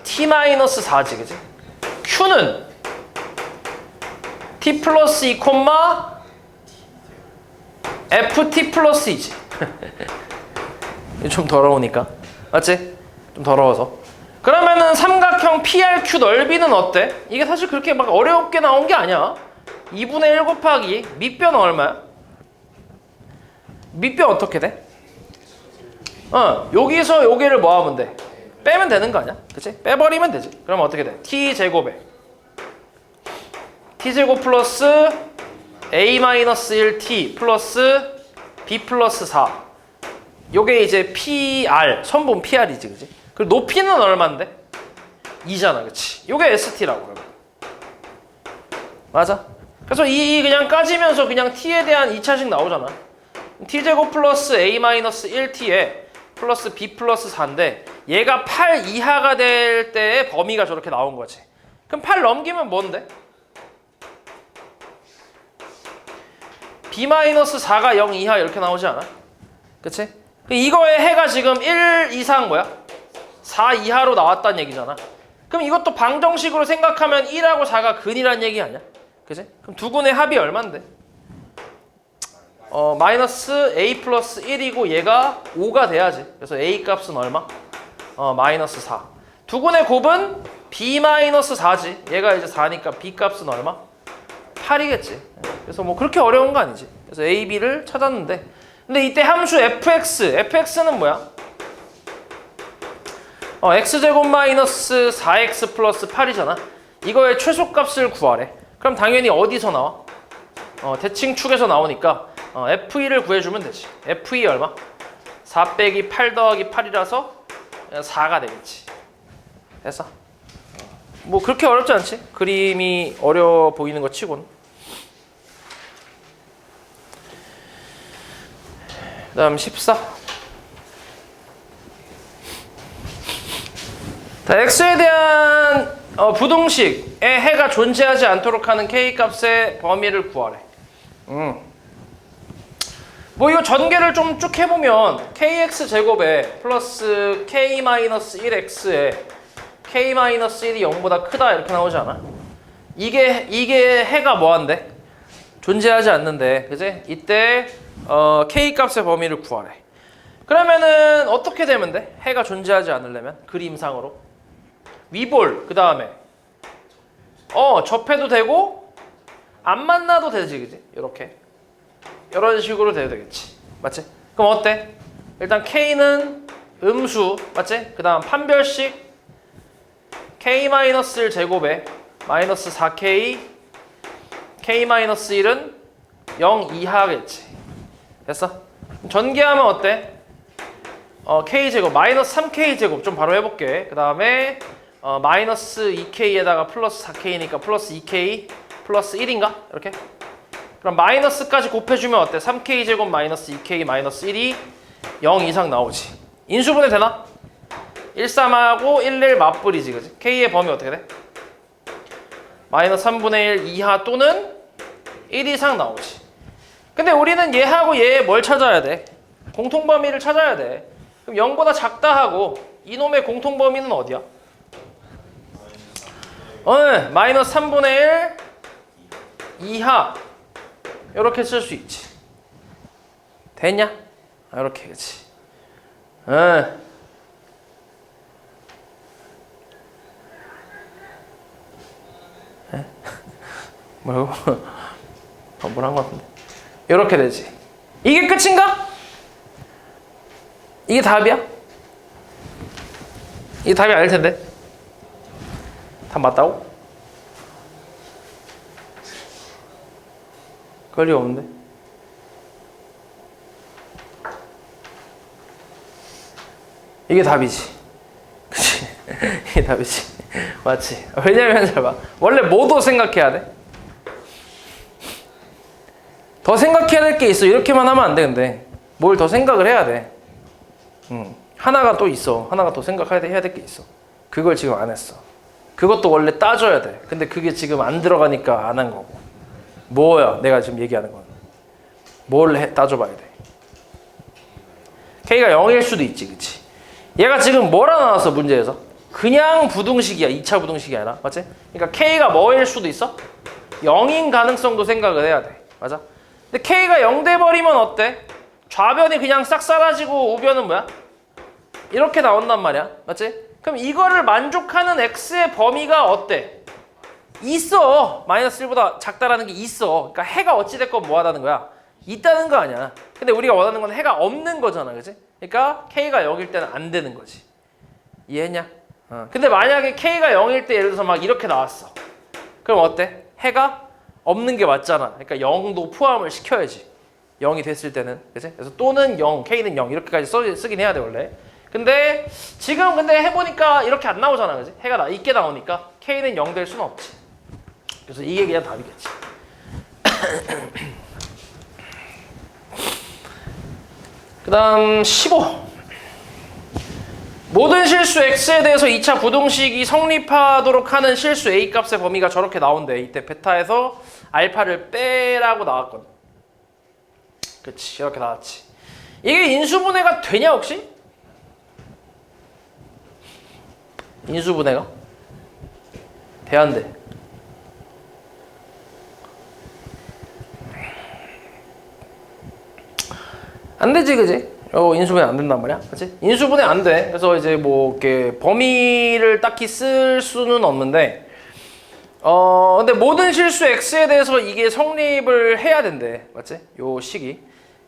T 마이너스 4지. 그치? Q는 T 플러스 2, FT 플러스 2지. 좀 더러우니까. 맞지? 좀 더러워서. 그러면은 삼각형 PRQ 넓이는 어때? 이게 사실 그렇게 막 어렵게 나온 게 아니야. 2분의 1 곱하기 밑변은 얼마야? 밑변 어떻게 돼? 여기서 여기를 뭐 하면 돼? 빼면 되는 거 아니야? 그치? 빼버리면 되지. 그러면 어떻게 돼? T제곱에 T제곱 플러스 A-1T 플러스 B 플러스 4 요게 이제 PR, 선분 PR이지, 그치? 그리고 높이는 얼만데? 2잖아, 그치? 요게 ST라고. 맞아? 그래서 이 그냥 까지면서 그냥 T에 대한 2차식 나오잖아. T제곱 플러스 A-1T에 플러스 B 플러스 4인데 얘가 8 이하가 될 때의 범위가 저렇게 나온 거지. 그럼 8 넘기면 뭔데? B-4가 0 이하 이렇게 나오지 않아? 그치? 이거의 해가 지금 1 이상 뭐야? 4 이하로 나왔다는 얘기잖아. 그럼 이것도 방정식으로 생각하면 1하고 4가 근이란 얘기 아니야? 그치? 그럼 두 군의 합이 얼만데? 마이너스 A 플러스 1이고 얘가 5가 돼야지. 그래서 A 값은 얼마? 마이너스 4. 두 군의 곱은 B 마이너스 4지. 얘가 이제 4니까 B 값은 얼마? 8이겠지. 그래서 뭐 그렇게 어려운 거 아니지. 그래서 A, B를 찾았는데, 근데 이때 함수 fx는 뭐야? x제곱 마이너스 4x 플러스 8이잖아. 이거의 최소값을 구하래. 그럼 당연히 어디서 나와? 대칭축에서 나오니까 f2를 구해주면 되지. f2 얼마? 4 빼기 8 더하기 8이라서 4가 되겠지. 됐어? 뭐 그렇게 어렵지 않지? 그림이 어려워 보이는 것 치곤. 그 다음 14. 자, x에 대한 부동식에 해가 존재하지 않도록 하는 k 값의 범위를 구하래. 뭐 이거 전개를 좀 쭉 해보면 kx 제곱에 플러스 k-1x에 k-1이 0보다 크다 이렇게 나오지 않아? 이게 해가 뭐한데? 존재하지 않는데, 그지? 이때 k 값의 범위를 구하래. 그러면은 어떻게 되면 돼? 해가 존재하지 않으려면 그림상으로 위볼 그 다음에 접해도 되고 안 만나도 되지, 그지? 이렇게 이런 식으로 돼도 되겠지, 맞지? 그럼 어때? 일단 k는 음수, 맞지? 그 다음 판별식 k-1 제곱에 마이너스 4k k-1은 0 이하겠지. 됐어? 전개하면 어때? k제곱 마이너스 3k제곱 좀 바로 해볼게. 그 다음에 마이너스 2k에다가 플러스 4k니까 플러스 2k 플러스 1인가? 이렇게? 그럼 마이너스까지 곱해주면 어때? 3k제곱 마이너스 2k 마이너스 1이 0 이상 나오지. 인수분해 되나? 1, 3하고 1, 1 맞불이지, 그지? k의 범위 어떻게 돼? 마이너스 3분의 1 이하 또는 1 이상 나오지. 근데 우리는 얘하고 얘 뭘 찾아야 돼? 공통범위를 찾아야 돼. 그럼 0보다 작다 하고 이놈의 공통범위는 어디야? 마이너스 3분의 1 이하 이렇게 쓸 수 있지. 됐냐? 이렇게 그치. 뭐라고? 뭐라 한것 같은데. 이렇게 되지. 이게 끝인가? 이게 답이야? 이게 답이 아닐 텐데. 답 맞다고? 그럴 리가 없는데. 이게 답이지. 그치? 이게 답이지. 맞지? 왜냐면 잘 봐. 원래 뭐도 생각해야 돼. 더 생각해야 될 게 있어. 이렇게만 하면 안 되는데 뭘 더 생각을 해야 돼. 하나가 또 있어. 하나가 더 생각해야 될 게 있어. 그걸 지금 안 했어. 그것도 원래 따져야 돼. 근데 그게 지금 안 들어가니까 안 한 거고. 뭐야? 내가 지금 얘기하는 건 뭘 따져봐야 돼. K가 0일 수도 있지, 그치? 얘가 지금 뭐라 나왔어, 문제에서? 그냥 부등식이야. 2차 부등식이 아니라. 맞지? 그러니까 K가 뭐일 수도 있어? 0인 가능성도 생각을 해야 돼. 맞아? 근데 K가 0 돼버리면 어때? 좌변이 그냥 싹 사라지고 우변은 뭐야? 이렇게 나온단 말이야. 맞지? 그럼 이거를 만족하는 X의 범위가 어때? 있어. 마이너스 1보다 작다라는 게 있어. 그러니까 해가 어찌됐건 뭐하다는 거야? 있다는 거 아니야. 근데 우리가 원하는 건 해가 없는 거잖아. 그치? 그러니까 K가 0일 때는 안 되는 거지. 이해했냐? 근데 만약에 K가 0일 때 예를 들어서 막 이렇게 나왔어. 그럼 어때? 해가 없는 게 맞잖아. 그러니까 0도 포함을 시켜야지. 0이 됐을 때는. 그치? 그래서 또는 0, K는 0 이렇게까지 쓰긴 해야 돼 원래. 근데 지금 근데 해보니까 이렇게 안 나오잖아. 그치? 해가 있게 나오니까 K는 0 될 수는 없지. 그래서 이게 그냥 답이겠지. 그 다음 15. 모든 실수 x에 대해서 2차 부동식이 성립하도록 하는 실수 a 값의 범위가 저렇게 나온대. 이때 베타에서 알파를 빼라고 나왔거든. 그치, 이렇게 나왔지. 이게 인수분해가 되냐 혹시? 인수분해가? 돼, 안 돼? 안 되지, 그지? 인수분해 안 된단 말이야, 그치? 인수분해 안 돼. 그래서 이제 뭐 이렇게 범위를 딱히 쓸 수는 없는데, 근데 모든 실수 x에 대해서 이게 성립을 해야 된대. 맞지? 요 식이.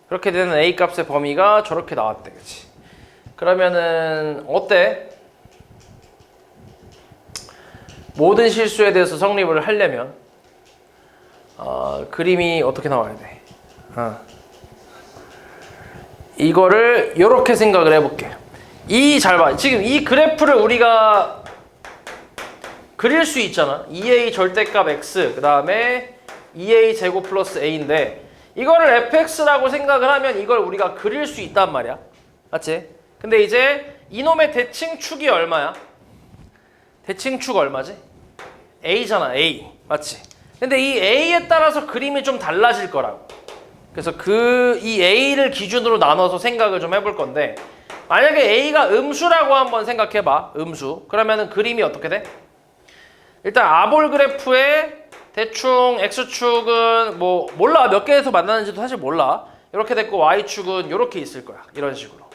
그렇게 되는 a 값의 범위가 저렇게 나왔대. 그치? 그러면은 어때? 모든 실수에 대해서 성립을 하려면 그림이 어떻게 나와야 돼? 이거를 이렇게 생각을 해볼게. 잘 봐. 지금 이 그래프를 우리가 그릴 수 있잖아. 2a 절대값 x 그 다음에 2a 제곱 플러스 a인데 이거를 fx라고 생각을 하면 이걸 우리가 그릴 수 있단 말이야. 맞지? 근데 이제 이놈의 대칭축이 얼마야? 대칭축 얼마지? a잖아. a. 맞지? 근데 이 a에 따라서 그림이 좀 달라질 거라고. 그래서 이 a를 기준으로 나눠서 생각을 좀 해볼 건데 만약에 a가 음수라고 한번 생각해봐. 음수. 그러면은 그림이 어떻게 돼? 일단 아볼 그래프에 대충 x축은 뭐 몰라. 몇 개에서 만나는지도 사실 몰라. 이렇게 됐고 y축은 이렇게 있을 거야. 이런 식으로.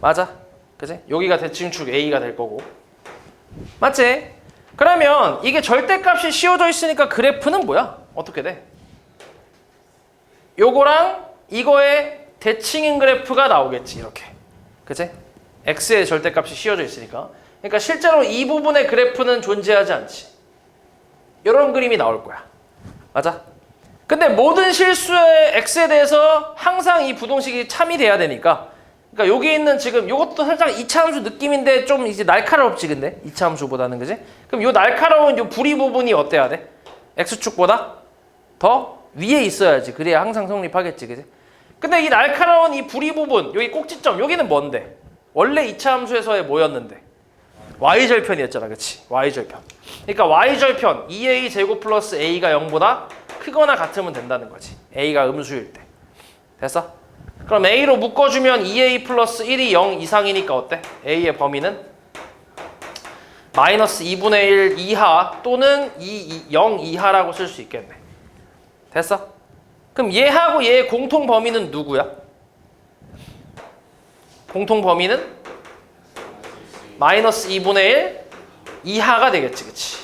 맞아? 그치? 여기가 대칭축 a가 될 거고. 맞지? 그러면 이게 절대값이 씌워져 있으니까 그래프는 뭐야? 어떻게 돼? 요거랑 이거의 대칭인 그래프가 나오겠지. 이렇게. 그치? x의 절대값이 씌워져 있으니까. 그러니까 실제로 이 부분의 그래프는 존재하지 않지. 이런 그림이 나올 거야. 맞아? 근데 모든 실수의 x에 대해서 항상 이 부동식이 참이 돼야 되니까 그러니까 여기 있는 지금 이것도 살짝 이차함수 느낌인데 좀 이제 날카롭지 근데 이차함수보다는 그지? 그럼 요 날카로운 요 부리 부분이 어때야 돼? x축보다 더 위에 있어야지. 그래야 항상 성립하겠지. 그지? 근데 이 날카로운 이 부리 부분 여기 꼭지점 여기는 뭔데? 원래 이차함수에서의 뭐였는데? y절편이었잖아. 그치? y절편. 그러니까 y절편 2a 제곱 플러스 a가 0보다 크거나 같으면 된다는 거지. a가 음수일 때. 됐어? 그럼 a로 묶어주면 2a 플러스 1이 0 이상이니까 어때? a의 범위는 마이너스 2분의 1 이하 또는 0 이하라고 쓸 수 있겠네. 됐어? 그럼 얘하고 얘의 공통 범위는 누구야? 공통 범위는 마이너스 2분의 1 이하가 되겠지. 그치?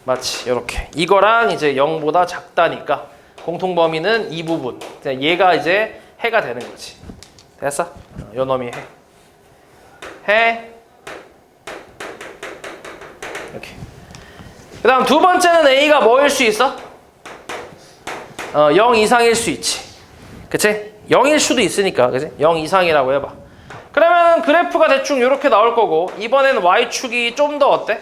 맞지? 요렇게. 이거랑 이제 0보다 작다니까 공통 범위는 이 부분. 얘가 이제 해가 되는 거지. 됐어? 요 놈이 해. 이렇게. 그 다음 두 번째는 a가 뭐일 수 있어? 0 이상일 수 있지. 그치? 0일 수도 있으니까. 그치? 0 이상이라고 해봐. 그러면 그래프가 대충 이렇게 나올 거고 이번에는 y축이 좀 더 어때?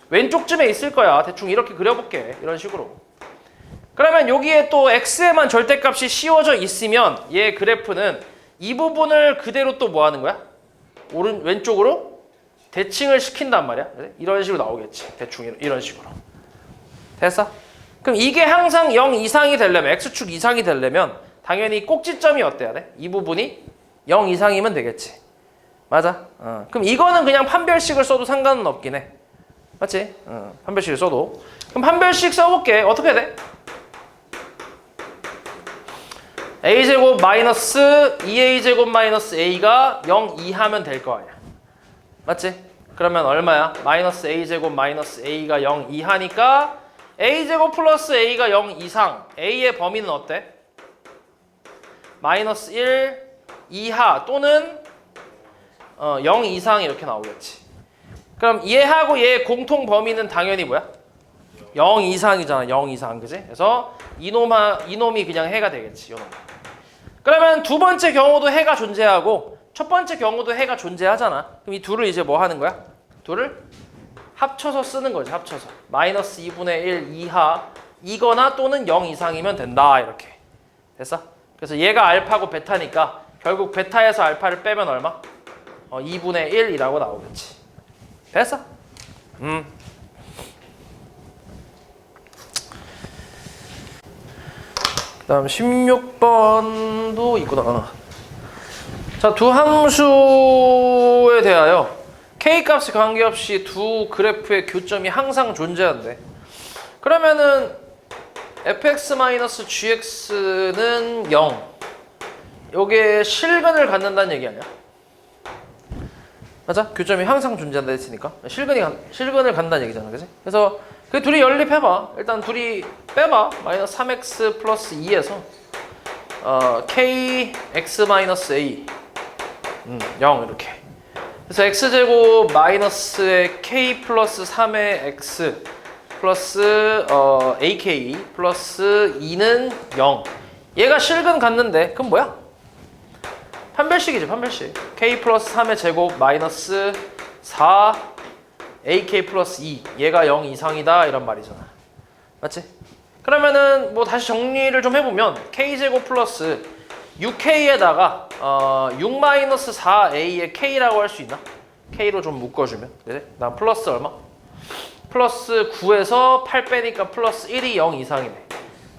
왼쪽쯤에 있을 거야. 대충 이렇게 그려볼게. 이런 식으로. 그러면 여기에 또 x에만 절대값이 씌워져 있으면 얘 그래프는 이 부분을 그대로 또 뭐 하는 거야? 왼쪽으로 대칭을 시킨단 말이야. 이런 식으로 나오겠지. 대충 이런 식으로. 됐어? 그럼 이게 항상 0 이상이 되려면 x축 이상이 되려면 당연히 꼭지점이 어때야 돼? 이 부분이 0 이상이면 되겠지. 맞아? 그럼 이거는 그냥 판별식을 써도 상관은 없긴 해. 맞지? 판별식을 써도. 그럼 판별식 써볼게. 어떻게 돼? a제곱 마이너스 2a제곱 마이너스 a가 0 이하면 될 거 아니야. 맞지? 그러면 얼마야? 마이너스 a제곱 마이너스 a가 0 이하니까 a제곱 플러스 a가 0 이상. a의 범위는 어때? 마이너스 1 이하 또는 0 이상 이렇게 나오겠지. 그럼 얘하고 얘의 공통 범위는 당연히 뭐야? 0 이상이잖아. 0 이상. 그지? 그래서 이놈이 그냥 해가 되겠지. 요놈. 그러면 두 번째 경우도 해가 존재하고 첫 번째 경우도 해가 존재하잖아. 그럼 이 둘을 이제 뭐 하는 거야? 둘을 합쳐서 쓰는 거지. 합쳐서. 마이너스 2분의 1 이하 이거나 또는 0 이상이면 된다. 이렇게. 됐어? 그래서 얘가 알파고 베타니까 결국 베타에서 알파를 빼면 얼마? 2분의 1이라고 나오겠지. 됐어? 그 다음 16번도 있구나. 자, 두 함수에 대하여 K값에 관계없이 두 그래프의 교점이 항상 존재한대. 그러면은 fx-gx는 0. 요게 실근을 갖는다는 얘기 아니야? 맞아? 교점이 항상 존재한다 했으니까 실근을 간다는 얘기잖아, 그지? 그래서 그 둘이 연립해봐. 일단 둘이 빼봐. 마이너스 3x 플러스 2에서 kx 마이너스 a 0 이렇게. 그래서 x제곱 마이너스의 k 플러스 3의 x 플러스 ak 플러스 2는 0. 얘가 실근 갔는데 그럼 뭐야? 판별식이지, 판별식. k 플러스 3의 제곱 마이너스 4 ak 플러스 2 얘가 0 이상이다 이런 말이잖아. 맞지? 그러면은 뭐 다시 정리를 좀 해보면 k제곱 플러스 6k에다가 6 마이너스 4a의 k라고 할 수 있나? k로 좀 묶어주면 그래? 나 플러스 얼마? 플러스 9에서 8 빼니까 플러스 1이 0 이상이네.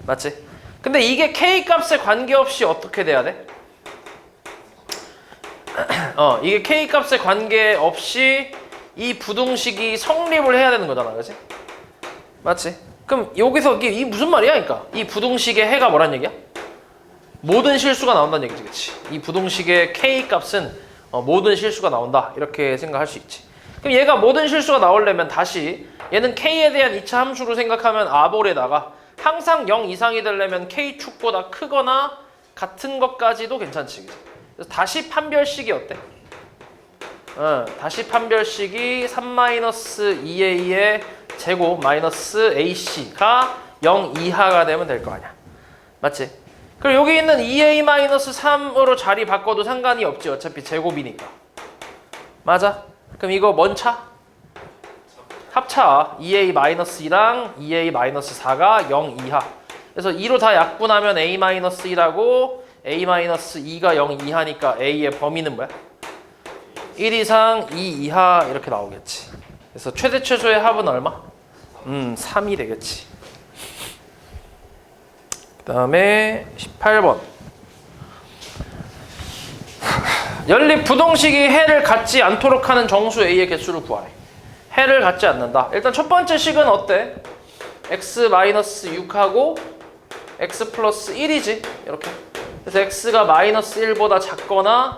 맞지? 근데 이게 k 값에 관계없이 어떻게 돼야 돼? 이게 k 값에 관계없이 이 부등식이 성립을 해야 되는 거잖아, 그렇지? 맞지? 그럼 여기서 이게 무슨 말이야? 그러니까 이 부등식의 해가 뭐란 얘기야? 모든 실수가 나온다는 얘기지, 그렇지? 이 부등식의 k 값은 모든 실수가 나온다 이렇게 생각할 수 있지. 그럼 얘가 모든 실수가 나오려면 다시 얘는 k에 대한 2차 함수로 생각하면 아볼에다가 항상 0 이상이 되려면 k축보다 크거나 같은 것까지도 괜찮지. 그래서 다시 판별식이 어때? 다시 판별식이 3-2a의 제곱 마이너스 ac가 0 이하가 되면 될 거 아니야. 맞지? 그리고 여기 있는 2a-3으로 자리 바꿔도 상관이 없지. 어차피 제곱이니까. 맞아? 그럼 이거 뭔 차? 합차. 2a-2랑 2a-4가 0 이하. 그래서 2로 다 약분하면 a-1하고 a-2가 0 이하니까 a의 범위는 뭐야? 1 이상 2 이하 이렇게 나오겠지. 그래서 최대 최소의 합은 얼마? 3이 되겠지. 그 다음에 18번. 연립 부동식이 해를 갖지 않도록 하는 정수 a의 개수를 구하래. 해를 갖지 않는다. 일단 첫 번째 식은 어때? x-6하고 x 플러스 1이지. 이렇게. 그래서 x가 마이너스 1보다 작거나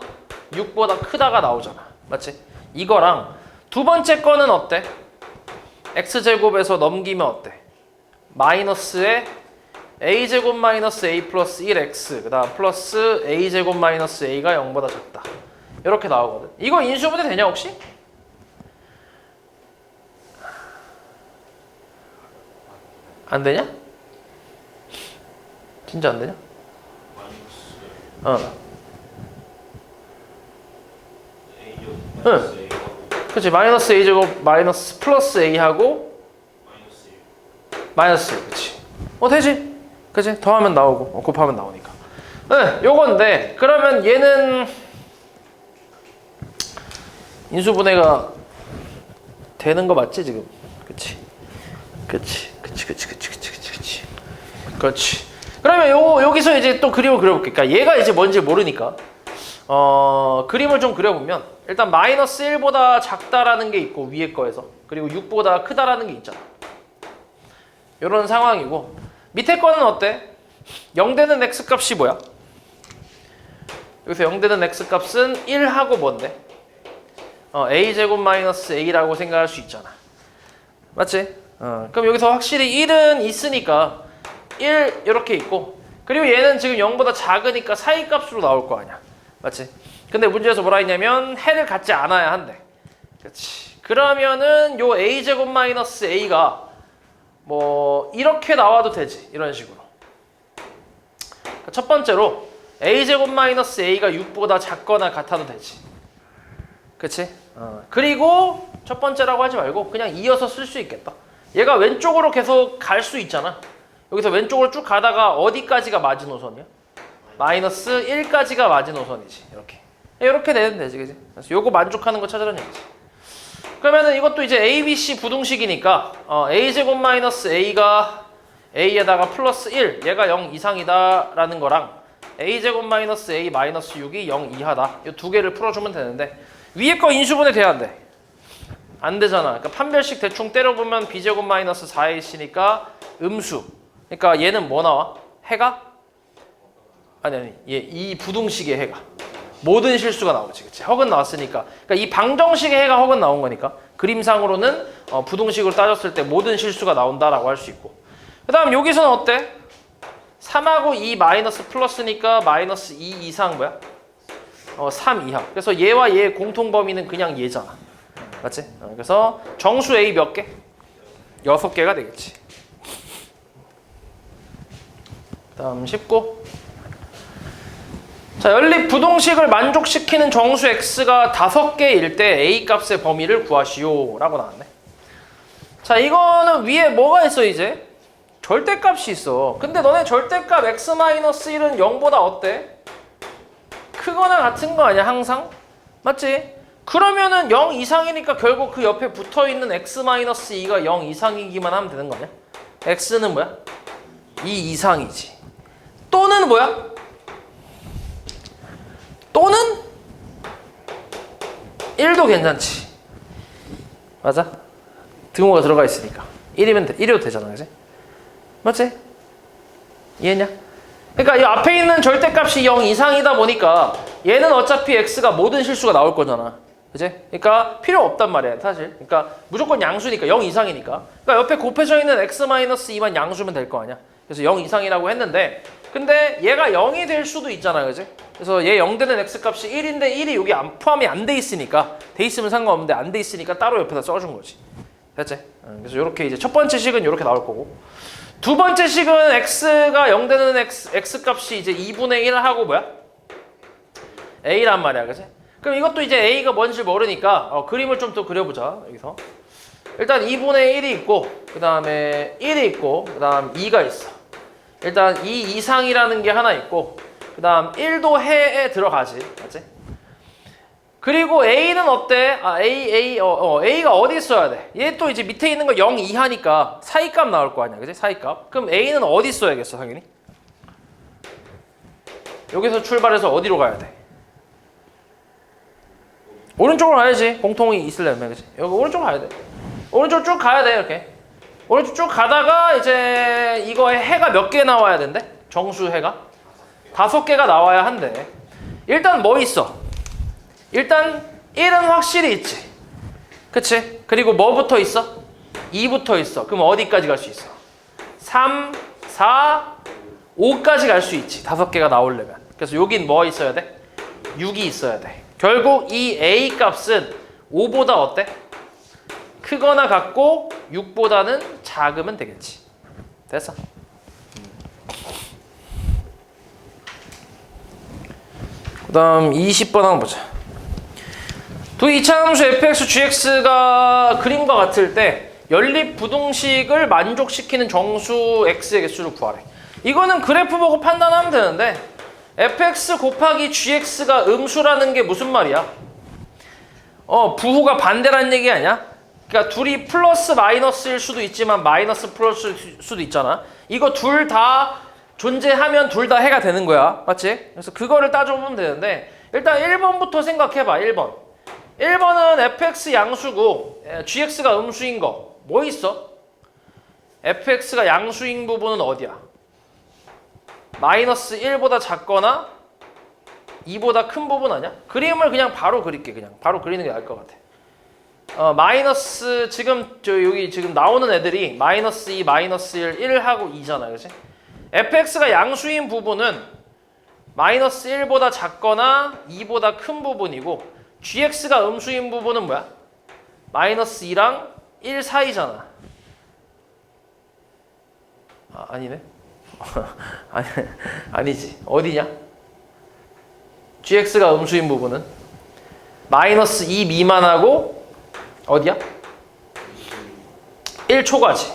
6보다 크다가 나오잖아. 맞지? 이거랑 두 번째 거는 어때? x제곱에서 넘기면 어때? 마이너스에 a제곱 마이너스 a 플러스 1x 그 다음 플러스 a제곱 마이너스 a가 0보다 작다. 이렇게 나오거든. 이거 인수분해 되냐 혹시? 안 되냐? 진짜 안 되냐? 응. 그치. 마이너스 a제곱 마이너스 플러스 a하고 마이너스 1. 그치. 되지. 그치. 더하면 나오고 곱하면 나오니까. 응. 요건데 그러면 얘는 인수분해가 되는 거 맞지 지금? 그치. 그치. 그렇지. 그러면 여기서 이제 또 그림을 그려볼게. 그러니까 얘가 이제 뭔지 모르니까 그림을 좀 그려보면 일단 마이너스 1보다 작다라는 게 있고 위에 거에서 그리고 6보다 크다라는 게 있잖아. 이런 상황이고 밑에 거는 어때? 0 되는 x 값이 뭐야? 여기서 0 되는 x 값은 1하고 뭔데? a제곱 마이너스 a라고 생각할 수 있잖아. 맞지? 그럼 여기서 확실히 1은 있으니까 1 이렇게 있고 그리고 얘는 지금 0보다 작으니까 사이값으로 나올 거 아니야. 맞지? 근데 문제에서 뭐라 했냐면 해를 갖지 않아야 한대. 그렇지. 그러면은 요 a제곱 마이너스 a가 뭐 이렇게 나와도 되지. 이런 식으로. 첫 번째로 a제곱 마이너스 a가 6보다 작거나 같아도 되지. 그치? 그리고 첫 번째라고 하지 말고 그냥 이어서 쓸 수 있겠다. 얘가 왼쪽으로 계속 갈 수 있잖아. 여기서 왼쪽으로 쭉 가다가 어디까지가 마지노선이야? 마이너스 1까지가 마지노선이지. 이렇게 되면 되지, 그지? 그래서 요거 만족하는 거 찾으라는 얘기지. 그러면은 이것도 이제 a, b, c 부등식이니까 a제곱 마이너스 a가 a에다가 플러스 1 얘가 0 이상이다라는 거랑 a제곱 마이너스 a 마이너스 6이 0 이하다. 이 두 개를 풀어주면 되는데 위에 거 인수분해 돼야 안 돼? 안 되잖아. 그러니까 판별식 대충 때려보면 b제곱 마이너스 4ac니까 음수. 그러니까 얘는 뭐 나와? 해가? 아니 얘 이 부등식의 해가 모든 실수가 나오지. 그치? 허근 나왔으니까. 그러니까 이 방정식의 해가 허근 나온 거니까 그림상으로는 부등식으로 따졌을 때 모든 실수가 나온다라고 할 수 있고. 그 다음 여기서는 어때? 3하고 2 마이너스 플러스니까 마이너스 2 이상 뭐야? 3 이하. 그래서 얘와 얘의 공통 범위는 그냥 얘잖아. 맞지? 그래서 정수 A 몇 개? 6개가 되겠지. 다음 19. 자, 연립 부동식을 만족시키는 정수 x가 5개일 때 a 값의 범위를 구하시오 라고 나왔네. 자, 이거는 위에 뭐가 있어 이제? 절대값이 있어. 근데 너네 절대값 x-1은 0보다 어때? 크거나 같은 거 아니야 항상? 맞지? 그러면은 0 이상이니까 결국 그 옆에 붙어있는 x-2가 0 이상이기만 하면 되는 거 아니야? x는 뭐야? 2 이상이지. 또는 뭐야? 또는 1도 괜찮지. 맞아? 등호가 들어가 있으니까 1이도 되잖아. 그치? 맞지? 이해했냐? 그러니까 이 앞에 있는 절대값이 0 이상이다 보니까 얘는 어차피 x가 모든 실수가 나올 거잖아. 그치? 그러니까 필요 없단 말이야 사실. 그러니까 무조건 양수니까 0 이상이니까. 그러니까 옆에 곱해져 있는 x-2만 양수면 될 거 아니야. 그래서 0 이상이라고 했는데 근데 얘가 0이 될 수도 있잖아. 그치? 그래서 얘 0 되는 x값이 1인데 1이 여기 포함이 안 돼 있으니까 돼 있으면 상관없는데 안 돼 있으니까 따로 옆에다 써준 거지. 됐지? 그래서 이렇게 이제 첫 번째 식은 이렇게 나올 거고 두 번째 식은 x가 0 되는 x값이 이제 2분의 1 하고 뭐야? a란 말이야. 그치? 그럼 이것도 이제 a가 뭔지 모르니까 그림을 좀 더 그려보자. 여기서 일단 2분의 1이 있고 그 다음에 1이 있고 그 다음 2가 있어. 일단 2 이상이라는 게 하나 있고 그 다음 1도 해에 들어가지. 맞지? 그리고 a는 어때? a가 어디 있어야 돼? 얘 또 이제 밑에 있는 거 0 이하니까 사이값 나올 거 아니야. 그치? 사이값. 그럼 a는 어디 있어야겠어 당연히? 여기서 출발해서 어디로 가야 돼? 오른쪽으로 가야지. 공통이 있으려면. 그치? 여기 오른쪽으로 가야 돼. 오른쪽 쭉 가야 돼. 이렇게. 오른쪽 쭉 가다가 이제 이거에 해가 몇 개 나와야 된대? 정수 해가? 5개가 나와야 한대. 일단 뭐 있어? 일단 1은 확실히 있지. 그치? 그리고 뭐 붙어 있어? 2 붙어 있어. 그럼 어디까지 갈 수 있어? 3, 4, 5까지 갈 수 있지. 5개가 나오려면. 그래서 여긴 뭐 있어야 돼? 6이 있어야 돼. 결국 이 A 값은 5보다 어때? 크거나 같고 6보다는 작으면 되겠지. 됐어? 그 다음 20번 한번 보자. 두 이차함수 fx, gx가 그림과 같을 때 연립 부등식을 만족시키는 정수 x의 개수를 구하래. 이거는 그래프 보고 판단하면 되는데 fx 곱하기 gx가 음수라는 게 무슨 말이야? 부호가 반대라는 얘기 아니야? 그러니까 둘이 플러스 마이너스일 수도 있지만 마이너스 플러스일 수도 있잖아. 이거 둘 다 존재하면 둘 다 해가 되는 거야. 맞지? 그래서 그거를 따져보면 되는데 일단 1번부터 생각해봐. 1번은 fx 양수고 gx가 음수인 거 뭐 있어? fx가 양수인 부분은 어디야? 마이너스 1보다 작거나 2보다 큰 부분 아니야? 그림을 그냥 바로 그릴게. 그냥 바로 그리는 게 나을 것 같아. 마이너스 지금 여기 지금 나오는 애들이 마이너스 2, 마이너스 1, 1하고 2잖아. 그치? fx가 양수인 부분은 마이너스 1보다 작거나 2보다 큰 부분이고 gx가 음수인 부분은 뭐야? 마이너스 2랑 1 사이잖아. 아니네. 아니지. 어디냐? gx가 음수인 부분은 마이너스 2 미만하고 어디야? 1 초과지.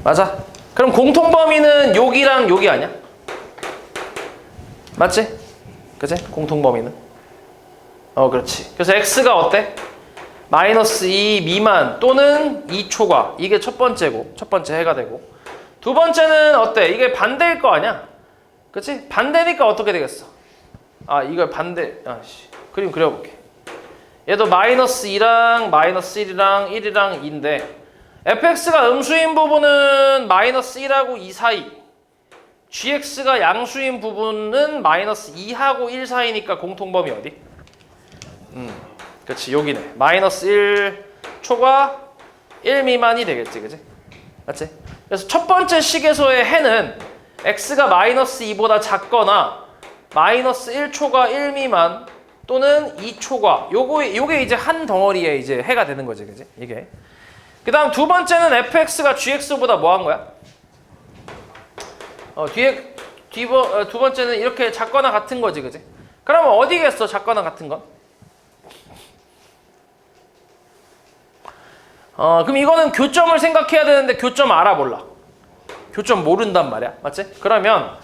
맞아? 그럼 공통범위는 여기랑 여기 아니야? 맞지? 그치? 공통범위는 그렇지. 그래서 x가 어때? 마이너스 2 미만 또는 2 초과. 이게 첫 번째고 첫 번째 해가 되고 두 번째는 어때? 이게 반대일 거 아니야? 그치? 반대니까 어떻게 되겠어? 이걸 반대. 그림 그려볼게. 얘도 마이너스 2랑 마이너스 1이랑 1이랑 2인데 fx가 음수인 부분은 마이너스 1하고 2 사이, gx가 양수인 부분은 마이너스 2하고 1 사이니까 공통범위 어디? 그렇지, 여기네. 마이너스 1 초과 1 미만이 되겠지, 그지? 맞지? 그래서 첫 번째 식에서의 해는 x가 마이너스 2보다 작거나 마이너스 1 초과 1 미만 또는 2 초과 요게 이제 한 덩어리에 이제 해가 되는 거지, 그지? 이게. 그 다음 두 번째는 fx가 gx보다 뭐 한 거야? 두 번째는 이렇게 작거나 같은 거지, 그지? 그러면 어디겠어, 작거나 같은 건? 그럼 이거는 교점을 생각해야 되는데 교점 알아, 몰라? 교점 모른단 말이야, 맞지? 그러면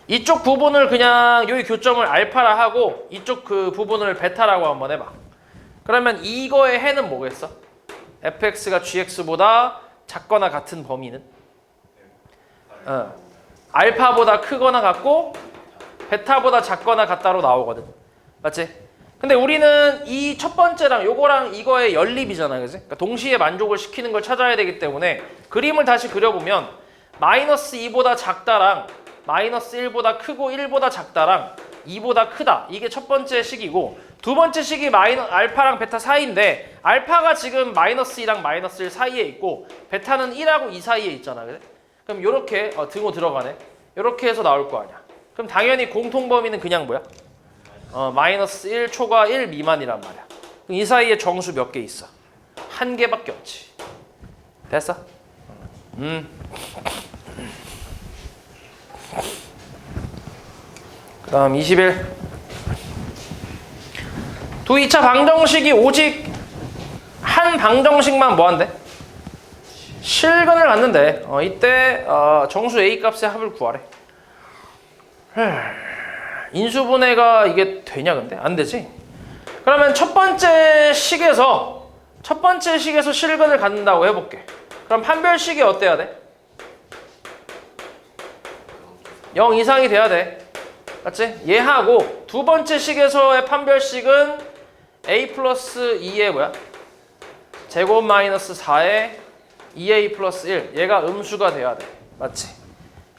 이쪽 부분을 그냥 여기 교점을 알파라 하고 이쪽 그 부분을 베타라고 한번 해봐. 그러면 이거의 해는 뭐겠어? fx가 gx보다 작거나 같은 범위는? 알파보다 크거나 같고 베타보다 작거나 같다로 나오거든, 맞지? 근데 우리는 이 첫 번째랑 요거랑 이거의 연립이잖아, 그지? 그러니까 동시에 만족을 시키는 걸 찾아야 되기 때문에 그림을 다시 그려보면 마이너스 2보다 작다랑 마이너스 1보다 크고 1보다 작다랑 2보다 크다, 이게 첫 번째 식이고 두 번째 식이 알파랑 베타 사이인데 알파가 지금 마이너스 2랑 마이너스 1 사이에 있고 베타는 1하고 2 사이에 있잖아, 그래? 그럼 요렇게 등호 들어가네. 요렇게 해서 나올 거 아니야. 그럼 당연히 공통범위는 그냥 뭐야? 마이너스 1 초과 1 미만이란 말이야. 그럼 이 사이에 정수 몇 개 있어? 한 개밖에 없지. 됐어? 그 다음 21. 두 2차 방정식이 오직 한 방정식만 뭐한대? 실근을 갖는데 이때 정수 A 값의 합을 구하래. 인수분해가 이게 되냐 근데? 안 되지? 그러면 첫 번째 식에서 실근을 갖는다고 해볼게. 그럼 판별식이 어때야 돼? 0 이상이 돼야 돼. 맞지? 얘하고 두 번째 식에서의 판별식은 a 플러스 2의 뭐야? 제곱 마이너스 4의 2a 플러스 1. 얘가 음수가 돼야 돼. 맞지?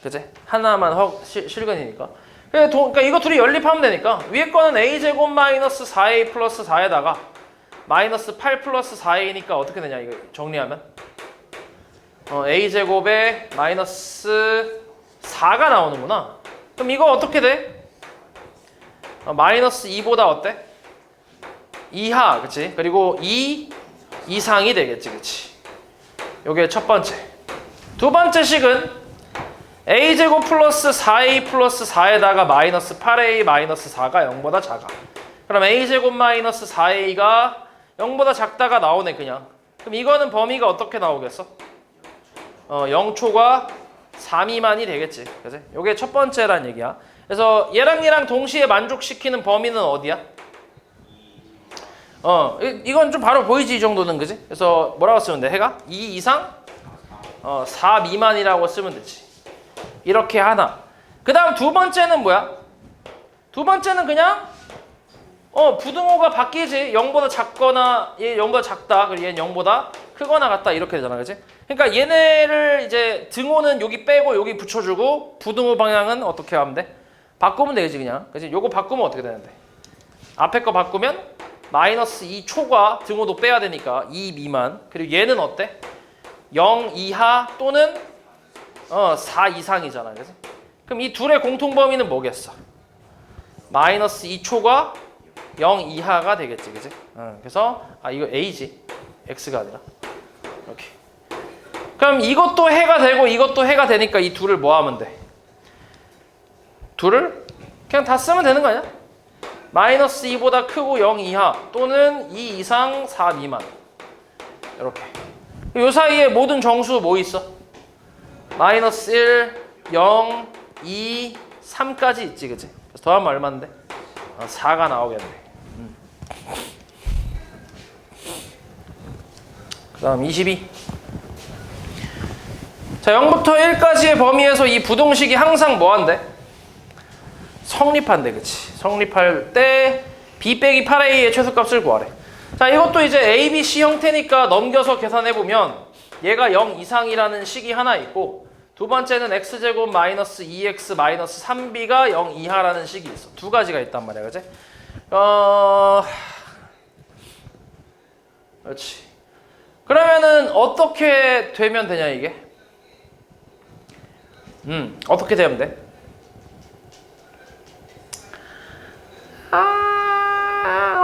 그치? 하나만 실근이니까. 그러니까 이거 둘이 연립하면 되니까 위에 거는 a제곱 마이너스 4a 플러스 4에다가 마이너스 8 플러스 4a니까 어떻게 되냐 이거 정리하면 a제곱에 마이너스 4가 나오는구나. 그럼 이거 어떻게 돼? 마이너스 2보다 어때? 이하, 그치? 그리고 2 이상이 되겠지, 그치? 요게 첫 번째. 두 번째 식은 a제곱 플러스 4a 플러스 4에다가 마이너스 8a 마이너스 4가 0보다 작아. 그럼 a제곱 마이너스 4a가 0보다 작다가 나오네 그냥. 그럼 이거는 범위가 어떻게 나오겠어? 0초과 4 미만이 되겠지. 그치? 요게 첫 번째란 얘기야. 그래서 얘랑 동시에 만족시키는 범위는 어디야? 이건 좀 바로 보이지 이 정도는, 그지? 그래서 뭐라고 쓰면 돼? 해가? 2 이상? 4 미만이라고 쓰면 되지. 이렇게 하나. 그 다음 두 번째는 뭐야? 두 번째는 그냥 부등호가 바뀌지. 0보다 작거나 얘 0보다 작다. 그리고 얘는 0보다 크거나 같다. 이렇게 되잖아, 그지? 그러니까 얘네를 이제 등호는 여기 빼고 여기 붙여주고 부등호 방향은 어떻게 하면 돼? 바꾸면 되지 그냥. 그지? 요거 바꾸면 어떻게 되는데? 앞에 거 바꾸면 마이너스 2 초과 등호도 빼야 되니까 2 미만. 그리고 얘는 어때? 0 이하 또는 4 이상이잖아, 그지? 그럼 이 둘의 공통 범위는 뭐겠어? 마이너스 2 초과 0 이하가 되겠지, 그지? 그래서 이거 A지, X가 아니라 이렇게. 그럼 이것도 해가 되고 이것도 해가 되니까 이 둘을 뭐 하면 돼? 둘을 그냥 다 쓰면 되는 거 아니야? 마이너스 2보다 크고 0 이하 또는 2 이상 4 미만. 이렇게. 요 사이에 모든 정수 뭐 있어? 마이너스 1, 0, 2, 3까지 있지, 그치? 그래서 더하면 얼마인데? 4가 나오겠네. 그 다음 22. 자, 0부터 1까지의 범위에서 이 부동식이 항상 뭐한대? 성립한대, 그치? 성립할 때 b 빼기 8a의 최소값을 구하래. 자, 이것도 이제 a, b, c 형태니까 넘겨서 계산해보면 얘가 0 이상이라는 식이 하나 있고 두 번째는 x제곱 마이너스 2x 마이너스 3b가 0 이하라는 식이 있어. 두 가지가 있단 말이야, 그지? 그렇지. 그러면은 어떻게 되면 되냐 이게? 어떻게 되면 돼?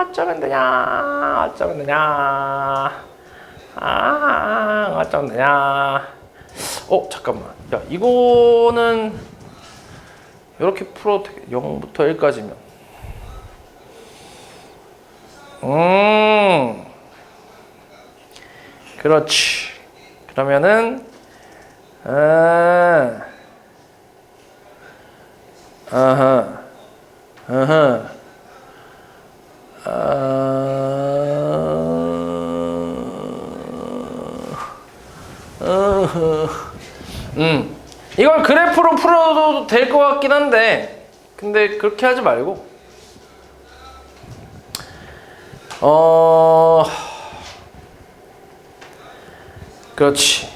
어쩌면 되냐? 어쩌면 되냐? 어쩌면 되냐? 잠깐만. 야, 이거는 이렇게 풀어도 되게 0부터 1까지면. 그렇지. 그러면은 이걸 그래프로 풀어도 될 것 같긴 한데, 근데 그렇게 하지 말고 그렇지.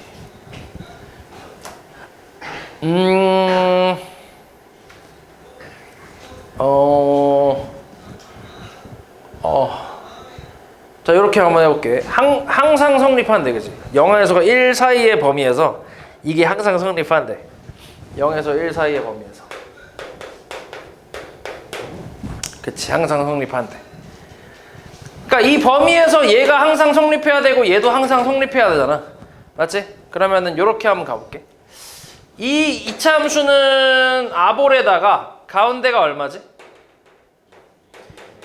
자, 이렇게 한번 해볼게. 항상 성립한대, 그지? 0에서 1 사이의 범위에서 이게 항상 성립한대. 0에서 1 사이의 범위에서. 그치, 항상 성립한대. 그러니까 이 범위에서 얘가 항상 성립해야 되고 얘도 항상 성립해야 되잖아. 맞지? 그러면은 이렇게 한번 가볼게. 이 이차함수는 아볼에다가 가운데가 얼마지?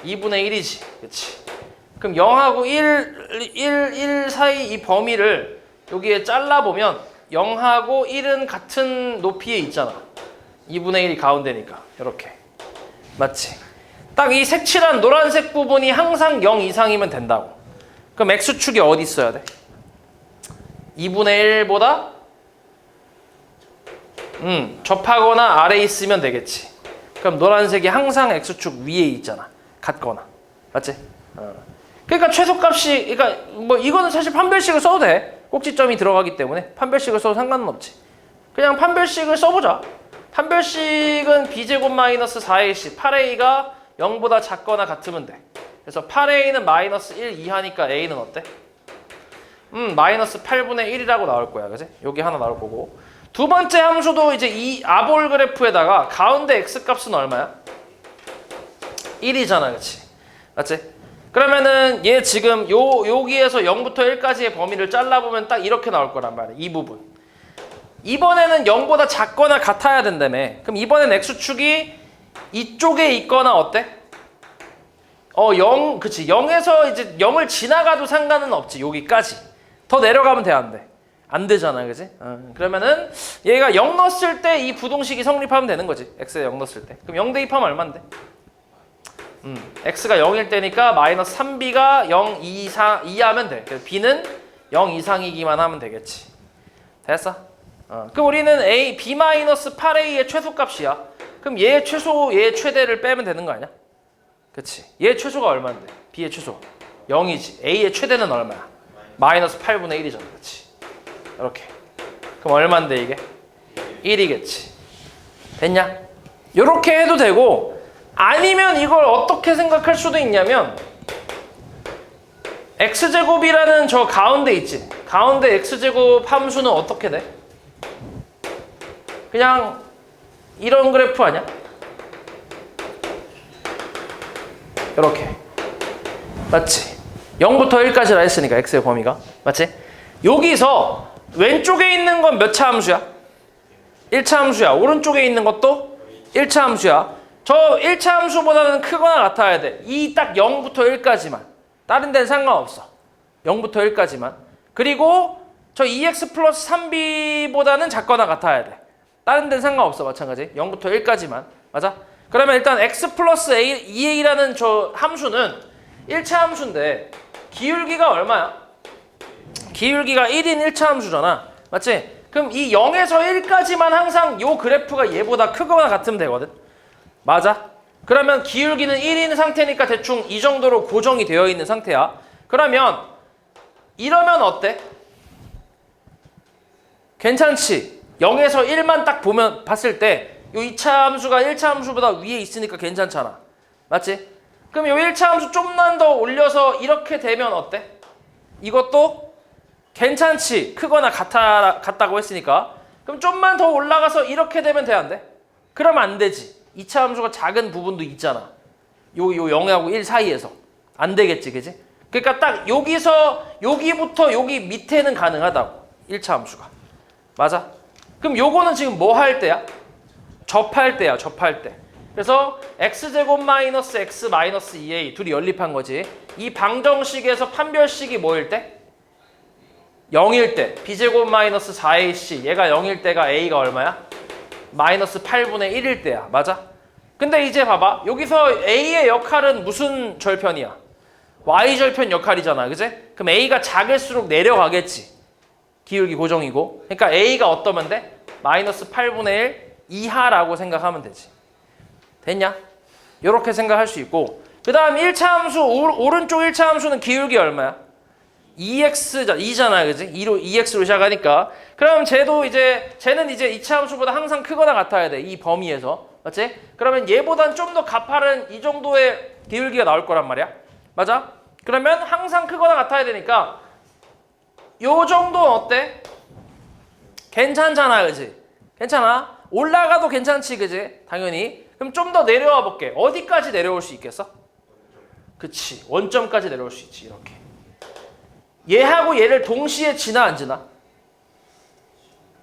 2분의 1이지. 그치? 그럼 0하고 1 사이 이 범위를 여기에 잘라보면 0하고 1은 같은 높이에 있잖아. 2분의 1이 가운데니까. 이렇게. 맞지? 딱 이 색칠한 노란색 부분이 항상 0 이상이면 된다고. 그럼 x축이 어디 있어야 돼? 2분의 1보다 접하거나 아래에 있으면 되겠지. 그럼 노란색이 항상 x축 위에 있잖아. 같거나. 맞지? 그러니까 최소값이, 그러니까 뭐 이거는 사실 판별식을 써도 돼. 꼭지점이 들어가기 때문에 판별식을 써도 상관은 없지. 그냥 판별식을 써보자. 판별식은 b제곱 마이너스 4ac, 8a가 0보다 작거나 같으면 돼. 그래서 8a는 마이너스 1 이하니까 a는 어때? 마이너스 8분의 1이라고 나올 거야. 그지? 여기 하나 나올 거고. 두 번째 함수도 이제 이 아볼 그래프에다가 가운데 x값은 얼마야? 1이잖아. 그치? 맞지? 그러면은 얘 지금 여기에서 0부터 1까지의 범위를 잘라보면 딱 이렇게 나올 거란 말이야. 이 부분. 이번에는 0보다 작거나 같아야 된다며. 그럼 이번엔 x축이 이쪽에 있거나 어때? 0, 그치. 0에서 이제 0을 지나가도 상관은 없지. 여기까지. 더 내려가면 돼, 안 돼? 안 되잖아, 그지? 그러면은 얘가 0 넣었을 때 이 부동식이 성립하면 되는 거지. x에 0 넣었을 때. 그럼 0 대입하면 얼만데? x가 0일 때니까 마이너스 3b가 0 이하면 돼. 그래서 b는 0 이상이기만 하면 되겠지. 됐어? 그럼 우리는 b-8a의 최소값이야. 그럼 얘 최소, 얘 최대를 빼면 되는 거 아니야? 그치? 얘 최소가 얼마인데? b의 최소 0이지. a의 최대는 얼마야? 마이너스 8분의 1이잖아. 그치? 이렇게. 그럼 얼마인데 이게? 1이겠지. 됐냐? 이렇게 해도 되고, 아니면 이걸 어떻게 생각할 수도 있냐면 x제곱이라는 저 가운데 있지? 가운데 x제곱 함수는 어떻게 돼? 그냥 이런 그래프 아니야? 이렇게. 맞지? 0부터 1까지라 했으니까 x의 범위가. 맞지? 여기서 왼쪽에 있는 건 몇 차 함수야? 1차 함수야. 오른쪽에 있는 것도 1차 함수야. 저 1차 함수보다는 크거나 같아야 돼. 이 딱 0부터 1까지만. 다른 데는 상관없어. 0부터 1까지만. 그리고 저 2x 플러스 3b보다는 작거나 같아야 돼. 다른 데는 상관없어. 마찬가지. 0부터 1까지만. 맞아? 그러면 일단 x 플러스 2a라는 저 함수는 1차 함수인데 기울기가 얼마야? 기울기가 1인 1차 함수잖아. 맞지? 그럼 이 0에서 1까지만 항상 요 그래프가 얘보다 크거나 같으면 되거든. 맞아? 그러면 기울기는 1인 상태니까 대충 이 정도로 고정이 되어 있는 상태야. 그러면 이러면 어때? 괜찮지? 0에서 1만 딱 보면 봤을 때 요 2차 함수가 1차 함수보다 위에 있으니까 괜찮잖아. 맞지? 그럼 요 1차 함수 좀만 더 올려서 이렇게 되면 어때? 이것도 괜찮지. 크거나 같다고 했으니까. 그럼 좀만 더 올라가서 이렇게 되면 돼, 안 돼? 그럼 안 되지. 2차 함수가 작은 부분도 있잖아. 요 0하고 1 사이에서. 안 되겠지, 그지? 그러니까 딱 여기부터 여기 밑에는 가능하다고. 1차 함수가. 맞아? 그럼 요거는 지금 뭐 할 때야? 접할 때야, 접할 때. 그래서 x제곱 마이너스 x 마이너스 2a 둘이 연립한 거지. 이 방정식에서 판별식이 뭐일 때? 0일 때. b제곱 마이너스 4ac 얘가 0일 때가 a가 얼마야? 마이너스 8분의 1일 때야. 맞아? 근데 이제 봐봐. 여기서 a의 역할은 무슨 절편이야? y절편 역할이잖아. 그지? 그럼 a가 작을수록 내려가겠지. 기울기 고정이고. 그러니까 a가 어떠면 돼? 마이너스 8분의 1 이하라고 생각하면 되지. 됐냐? 이렇게 생각할 수 있고. 그 다음 1차 함수, 오른쪽 1차 함수는 기울기 얼마야? 2x잖아, 그지? 2x로 시작하니까. 그럼 쟤는 이제 2차 함수보다 항상 크거나 같아야 돼. 이 범위에서. 맞지? 그러면 얘보단 좀 더 가파른 이 정도의 기울기가 나올 거란 말이야. 맞아? 그러면 항상 크거나 같아야 되니까 요 정도는 어때? 괜찮잖아, 그지? 괜찮아? 올라가도 괜찮지, 그지? 당연히. 그럼 좀 더 내려와 볼게. 어디까지 내려올 수 있겠어? 그치. 원점까지 내려올 수 있지, 이렇게. 얘하고 얘를 동시에 지나 안 지나?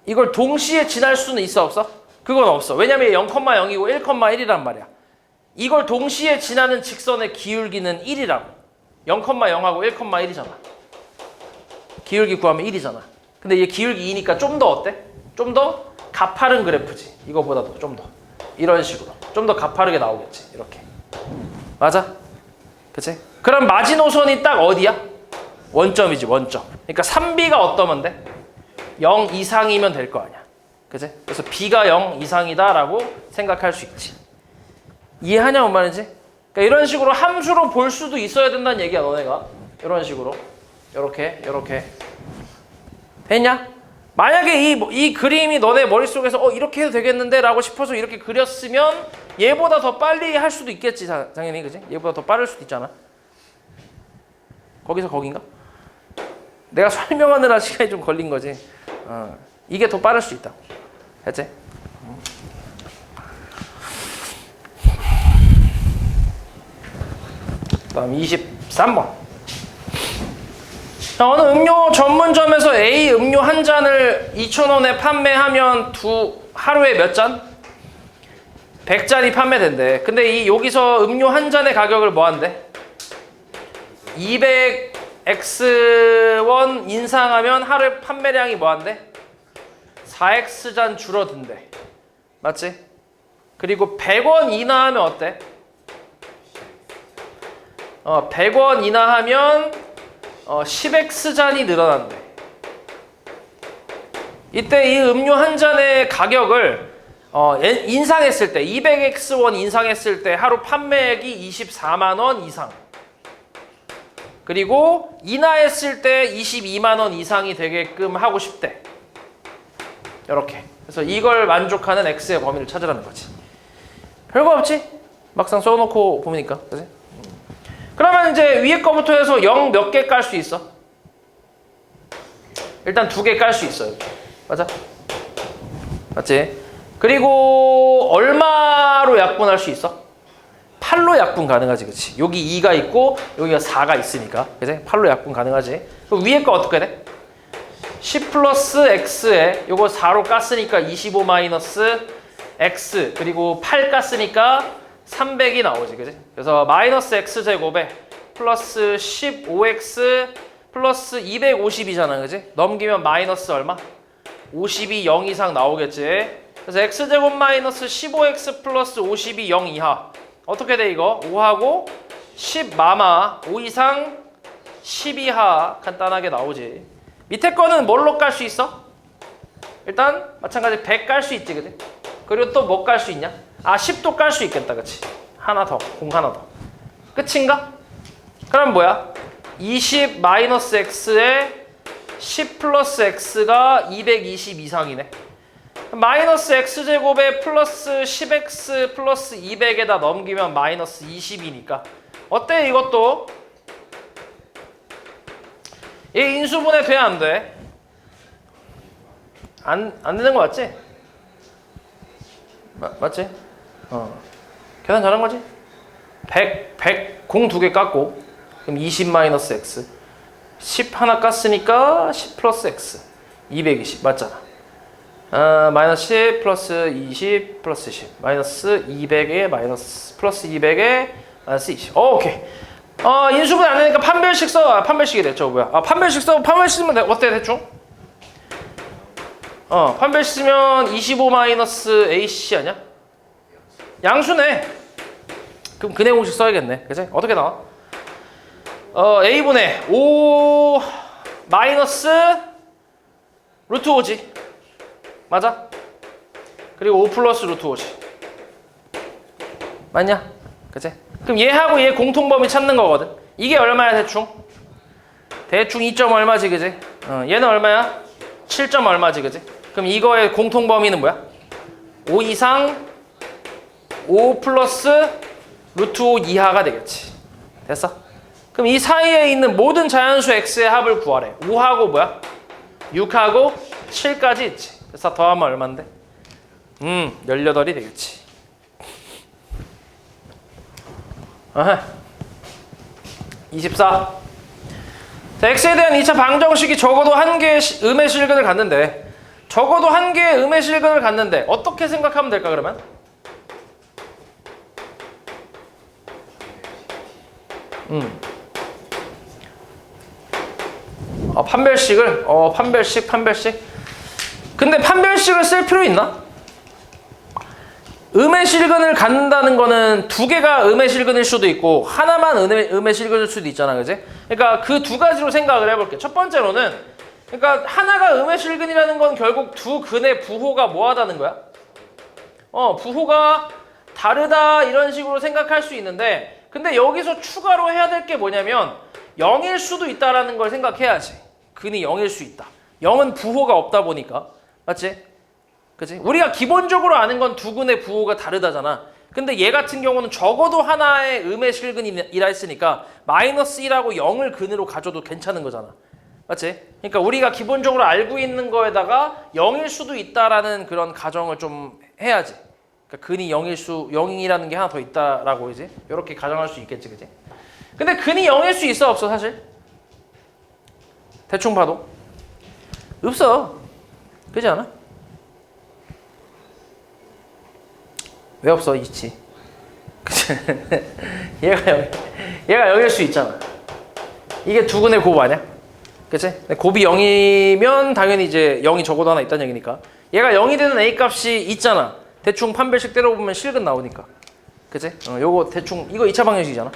이걸 동시에 지날 수는 있어 없어? 그건 없어. 왜냐면 0,0이고 1,1이란 말이야. 이걸 동시에 지나는 직선의 기울기는 1이라고. 0,0하고 1,1이잖아. 기울기 구하면 1이잖아. 근데 얘 기울기 2니까 좀 더 어때? 좀 더 가파른 그래프지. 이거보다도 좀 더. 이런 식으로. 좀 더 가파르게 나오겠지. 이렇게. 맞아? 그치? 그럼 마지노선이 딱 어디야? 원점이지, 원점. 그러니까 3b가 어떠면 돼? 0 이상이면 될 거 아니야. 그치? 그래서 b가 0 이상이다라고 생각할 수 있지. 이해하냐, 뭔 말인지? 그러니까 이런 식으로 함수로 볼 수도 있어야 된다는 얘기야, 너네가. 이런 식으로. 요렇게. 됐냐? 만약에 이 그림이 너네 머릿속에서 이렇게 해도 되겠는데? 라고 싶어서 이렇게 그렸으면 얘보다 더 빨리 할 수도 있겠지, 당연히. 그치? 얘보다 더 빠를 수도 있잖아. 거기서 거긴가? 내가 설명하느라 시간이 좀 걸린 거지. 이게 더 빠를 수 있다. 됐지? 다음 23번. 자, 어느 음료 전문점에서 A 음료 한 잔을 2,000원에 판매하면 하루에 몇 잔? 100잔이 판매된대. 근데 여기서 음료 한 잔의 가격을 뭐 한대? 200X원 인상하면 하루 판매량이 뭐 한대? 4X잔 줄어든대. 맞지? 그리고 100원 인하하면 어때? 100원 인하하면 10X잔이 늘어난대. 이때 이 음료 한 잔의 가격을 인상했을 때 200X원 인상했을 때 하루 판매액이 24만 원 이상. 그리고 인하했을 때 22만 원 이상이 되게끔 하고 싶대. 이렇게. 그래서 이걸 만족하는 X의 범위를 찾으라는 거지. 별거 없지? 막상 써놓고 보니까. 그치? 그러면 이제 위에 거부터 해서 0 몇 개 깔 수 있어? 일단 2개 깔 수 있어요. 맞아? 맞지? 그리고 얼마로 약분할 수 있어? 8로 약분 가능하지, 그치? 여기 2가 있고 여기가 4가 있으니까, 그치? 8로 약분 가능하지. 그럼 위에 거 어떻게 돼? 10 플러스 x에 요거 4로 깠으니까 25 마이너스 x 그리고 8 깠으니까 300이 나오지, 그치? 그래서 마이너스 x제곱에 플러스 15x 플러스 250이잖아, 그치? 넘기면 마이너스 얼마? 50이 0 이상 나오겠지? 그래서 x제곱 마이너스 15x 플러스 50이 0 이하. 어떻게 돼 이거? 5하고 10 마마 5 이상 10 이하 간단하게 나오지. 밑에 거는 뭘로 깔 수 있어? 일단 마찬가지 100 깔 수 있지, 그치? 그리고 또 뭐 깔 수 있냐? 10도 깔 수 있겠다, 그치? 하나 더, 공 하나 더. 끝인가? 그럼 뭐야? 20 마이너스 x에 10 플러스 x가 220 이상이네. 마이너스 x제곱에 플러스 10x 플러스 200에다 넘기면 마이너스 20이니까 어때 이것도? 이 인수분해 돼 안 돼? 안 되는 거 맞지? 맞지? 계산 잘한 거지? 100 공 두 개 깠고 그럼 20 마이너스 x 10 하나 깠으니까 10 플러스 x 220 맞잖아. 마이너스 10 플러스 20 플러스 10 마이너스 200에 마이너스 플러스 200에 마이너스 20 오케이. 인수분해 안 되니까 판별식 써. 판별식이 됐죠 뭐야. 판별식 써. 판별식 쓰면 어때 대충? 판별식 쓰면 25 마이너스 AC 아니야? 양수네. 그럼 근해 공식 써야겠네. 그치? 어떻게 나와? A분의 5 마이너스 루트 5지. 맞아? 그리고 5 플러스 루트 5지. 맞냐? 그치? 그럼 얘하고 얘 공통범위 찾는 거거든. 이게 얼마야 대충? 대충 2점 얼마지 그지? 얘는 얼마야? 7점 얼마지 그지? 그럼 이거의 공통범위는 뭐야? 5 이상 5 플러스 루트 5 이하가 되겠지. 됐어? 그럼 이 사이에 있는 모든 자연수 x의 합을 구하래. 5하고 뭐야? 6하고 7까지 있지. 그래서 더하면 얼만데? 18이 되겠지. 아하. 24. 자, x에 대한 2차 방정식이 적어도 한 개의 음의 실근을 갖는데 적어도 한 개의 음의 실근을 갖는데 어떻게 생각하면 될까 그러면? 판별식을? 판별식. 근데 판별식을 쓸 필요 있나? 음의 실근을 갖는다는 거는 두 개가 음의 실근일 수도 있고 하나만 음의 실근일 수도 있잖아, 그지? 그러니까 그 두 가지로 생각을 해볼게. 첫 번째로는 그러니까 하나가 음의 실근이라는 건 결국 두 근의 부호가 뭐하다는 거야? 부호가 다르다 이런 식으로 생각할 수 있는데 근데 여기서 추가로 해야 될 게 뭐냐면 0일 수도 있다라는 걸 생각해야지. 근이 0일 수 있다. 0은 부호가 없다 보니까. 맞지? 그치? 우리가 기본적으로 아는 건 두 근의 부호가 다르다잖아. 근데 얘 같은 경우는 적어도 하나의 음의 실근이라 했으니까 마이너스 1하고 0을 근으로 가져도 괜찮은 거잖아. 맞지? 그러니까 우리가 기본적으로 알고 있는 거에다가 0일 수도 있다라는 그런 가정을 좀 해야지. 그러니까 근이 0이라는 게 하나 더 있다라고 이제 이렇게 가정할 수 있겠지, 그지? 근데 근이 0일 수 있어 없어 사실? 대충 봐도 없어. 그렇지 않아? 왜 없어? 있지. 그치? 얘가 0일 수 있잖아. 이게 두 근의 곱 아니야? 그치? 곱이 0이면 당연히 이제 0이 적어도 하나 있다는 얘기니까. 얘가 0이 되는 A 값이 있잖아. 대충 판별식 때려보면 실근 나오니까. 그치? 요거 대충 이거 2차 방정식이잖아.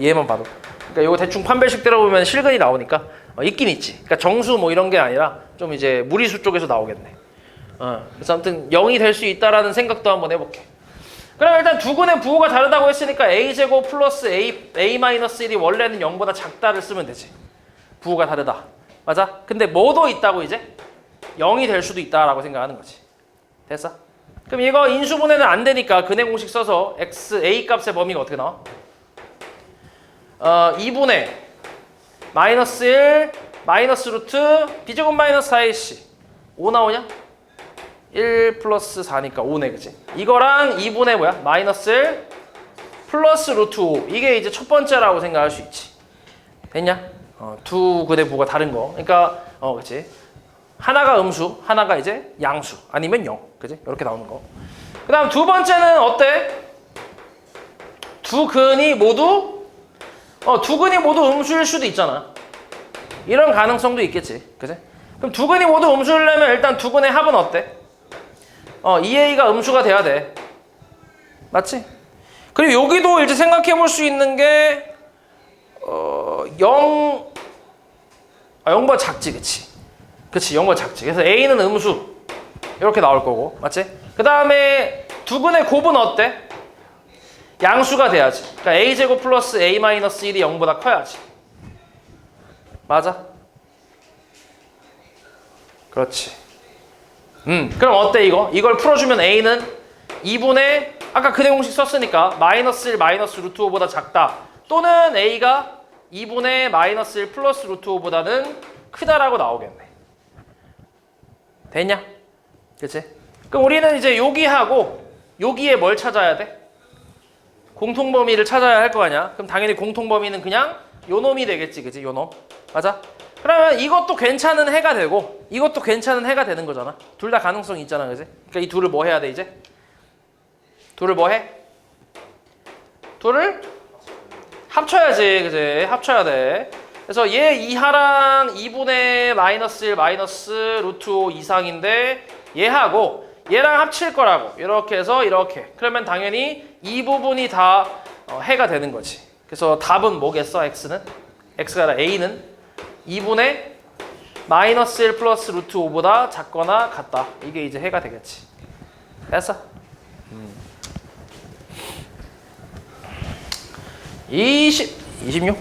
얘만 봐도. 그러니까 요거 대충 판별식 때려보면 실근이 나오니까 있긴 있지. 그러니까 정수 뭐 이런 게 아니라 좀 이제 무리수 쪽에서 나오겠네. 그래서 아무튼 0이 될 수 있다라는 생각도 한번 해볼게. 그럼 일단 두 근의 부호가 다르다고 했으니까 a제곱 플러스 a-1이 원래는 0보다 작다를 쓰면 되지. 부호가 다르다. 맞아? 근데 뭐도 있다고 이제? 0이 될 수도 있다라고 생각하는 거지. 됐어? 그럼 이거 인수분해는 안 되니까 근해 공식 써서 a 값의 범위가 어떻게 나와? 2분의 마이너스 1 마이너스 루트 b제곱 마이너스 4ac 5 나오냐? 1 플러스 4니까 5네, 그치? 이거랑 2분의 뭐야? 마이너스 1 플러스 루트 5 이게 이제 첫 번째라고 생각할 수 있지. 됐냐? 두 근의 부호가 다른 거. 그러니까 그치? 하나가 음수, 하나가 이제 양수 아니면 0, 그치? 이렇게 나오는 거. 그 다음 두 번째는 어때? 두 근이 모두 음수일 수도 있잖아. 이런 가능성도 있겠지, 그치? 그럼 두 근이 모두 음수려면 일단 두 근의 합은 어때? 2a가 음수가 돼야 돼. 맞지? 그리고 여기도 이제 생각해 볼 수 있는 게 0보다 작지, 그치? 그치, 0보다 작지. 그래서 a는 음수 이렇게 나올 거고, 맞지? 그 다음에 두 근의 곱은 어때? 양수가 돼야지. 그러니까 a제곱 플러스 a-1이 0보다 커야지. 맞아? 그렇지. 그럼 어때 이거? 이걸 풀어주면 A는 2분의 아까 근해 공식 썼으니까 마이너스 1 마이너스 루트 5보다 작다. 또는 A가 2분의 마이너스 1 플러스 루트 5보다는 크다라고 나오겠네. 됐냐? 그치? 그럼 우리는 이제 여기하고 여기에 뭘 찾아야 돼? 공통범위를 찾아야 할 거 아니야? 그럼 당연히 공통범위는 그냥 요 놈이 되겠지, 그치? 요 놈. 맞아? 그러면 이것도 괜찮은 해가 되고 이것도 괜찮은 해가 되는 거잖아. 둘 다 가능성이 있잖아, 그치? 그러니까 이 둘을 뭐 해야 돼, 이제? 둘을 뭐 해? 둘을 합쳐야지, 그치? 합쳐야 돼. 그래서 얘 이하랑 2분의 마이너스 1 마이너스 루트 5 이상인데 얘하고 얘랑 합칠 거라고. 이렇게 해서 이렇게. 그러면 당연히 이 부분이 다 해가 되는 거지. 그래서 답은 뭐겠어, x는? x가 아니라 a는 2분의 마이너스 1 플러스 루트 5보다 작거나 같다. 이게 이제 해가 되겠지. 됐어? 26.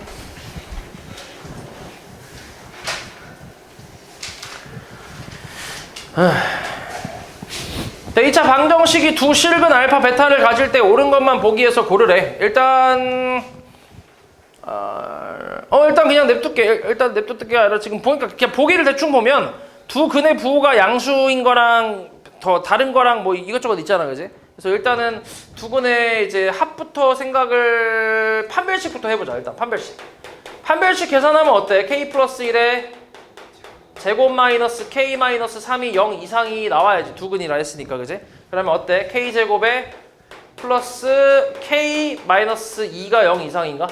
자, 2차 방정식이 두 실근 알파 베타를 가질 때 옳은 것만 보기 위해서 고르래. 일단 일단 그냥 냅둘게. 일단 냅둘게 아니라 지금 보니까 그냥 보기를 대충 보면 두 근의 부호가 양수인 거랑 더 다른 거랑 뭐 이것저것 있잖아, 그지? 그래서 일단은 두 근의 이제 합부터 생각을 판별식부터 해보자. 일단 판별식 계산하면 어때? k 플러스 1에 제곱 마이너스 k 마이너스 3이 0 이상이 나와야지. 두 근이라 했으니까, 그지? 그러면 어때? k 제곱에 플러스 k 마이너스 2가 0 이상인가?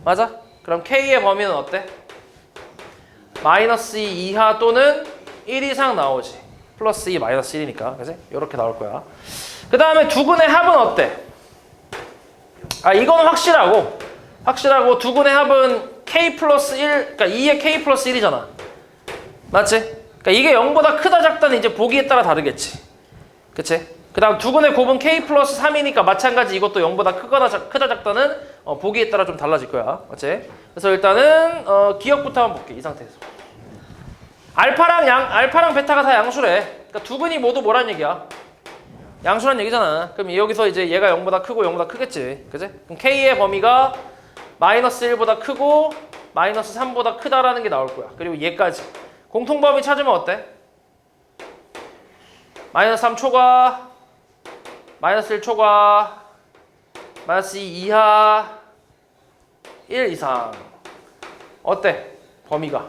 맞아? 그럼 k의 범위는 어때? 마이너스 2 이하 또는 1 이상 나오지. 플러스 2 마이너스 1이니까, 그지? 이렇게 나올 거야. 그 다음에 두 근의 합은 어때? 이거는 확실하고 두 근의 합은 k 플러스 1, 그러니까 2의 k 플러스 1이잖아. 맞지? 그러니까 이게 0보다 크다 작다는 이제 보기에 따라 다르겠지. 그치? 그 다음 두 근의 곱은 k 플러스 3이니까 마찬가지 이것도 0보다 크다 작다는 보기에 따라 좀 달라질 거야. 맞지? 그래서 일단은 기억부터 한번 볼게. 이 상태에서. 알파랑 베타가 다 양수래. 그러니까 두 근이 모두 뭐란 얘기야? 양수란 얘기잖아. 그럼 여기서 이제 얘가 0보다 크고 0보다 크겠지. 그치? 그럼 k의 범위가 마이너스 1보다 크고 마이너스 3보다 크다라는 게 나올 거야. 그리고 얘까지. 공통범위 찾으면 어때? 마이너스 3 초과, 마이너스 1 초과, 마이너스 2 이하, 1 이상. 어때? 범위가.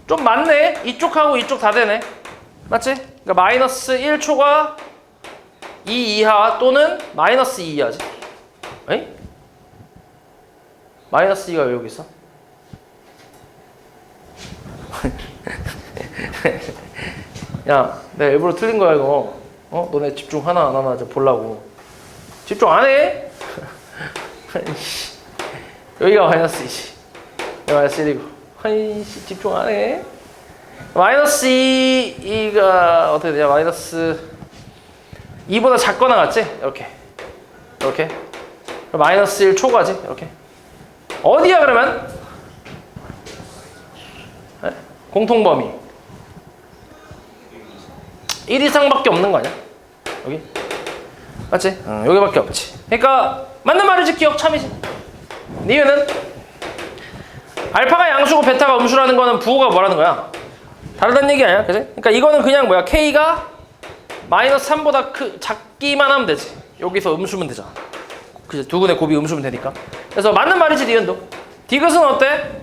좀 많네? 이쪽하고 이쪽 다 되네. 맞지? 그러니까 마이너스 1 초과, 2 이하 또는 마이너스 2 이하지. 에이? 마이너스 2가 왜 여기 있어? 야, 내가 일부러 틀린 거야 이거. 너네 집중 하나 안 하나 보려고. 집중 안 해? 여기가 마이너스 2지. 여기 마이너스 1이고. 아이씨, 집중 안 해? 마이너스 2가 어떻게 되냐? 마이너스 2보다 작거나 같지? 이렇게. 마이너스 1 초과지? 이렇게. 어디야 그러면? 공통범위 1 이상밖에 없는 거 아니야? 여기? 맞지? 여기밖에 없지. 그러니까 맞는 말이지. 기억 참이지. 이유는 알파가 양수고 베타가 음수라는 거는 부호가 뭐라는 거야? 다르다는 얘기 아니야? 그치? 그러니까 이거는 그냥 뭐야? k가 마이너스 3보다 작기만 하면 되지. 여기서 음수면 되잖아. 그치? 두 근의 곱이 음수면 되니까. 그래서 맞는 말이지. 니은도. 디귿은 어때?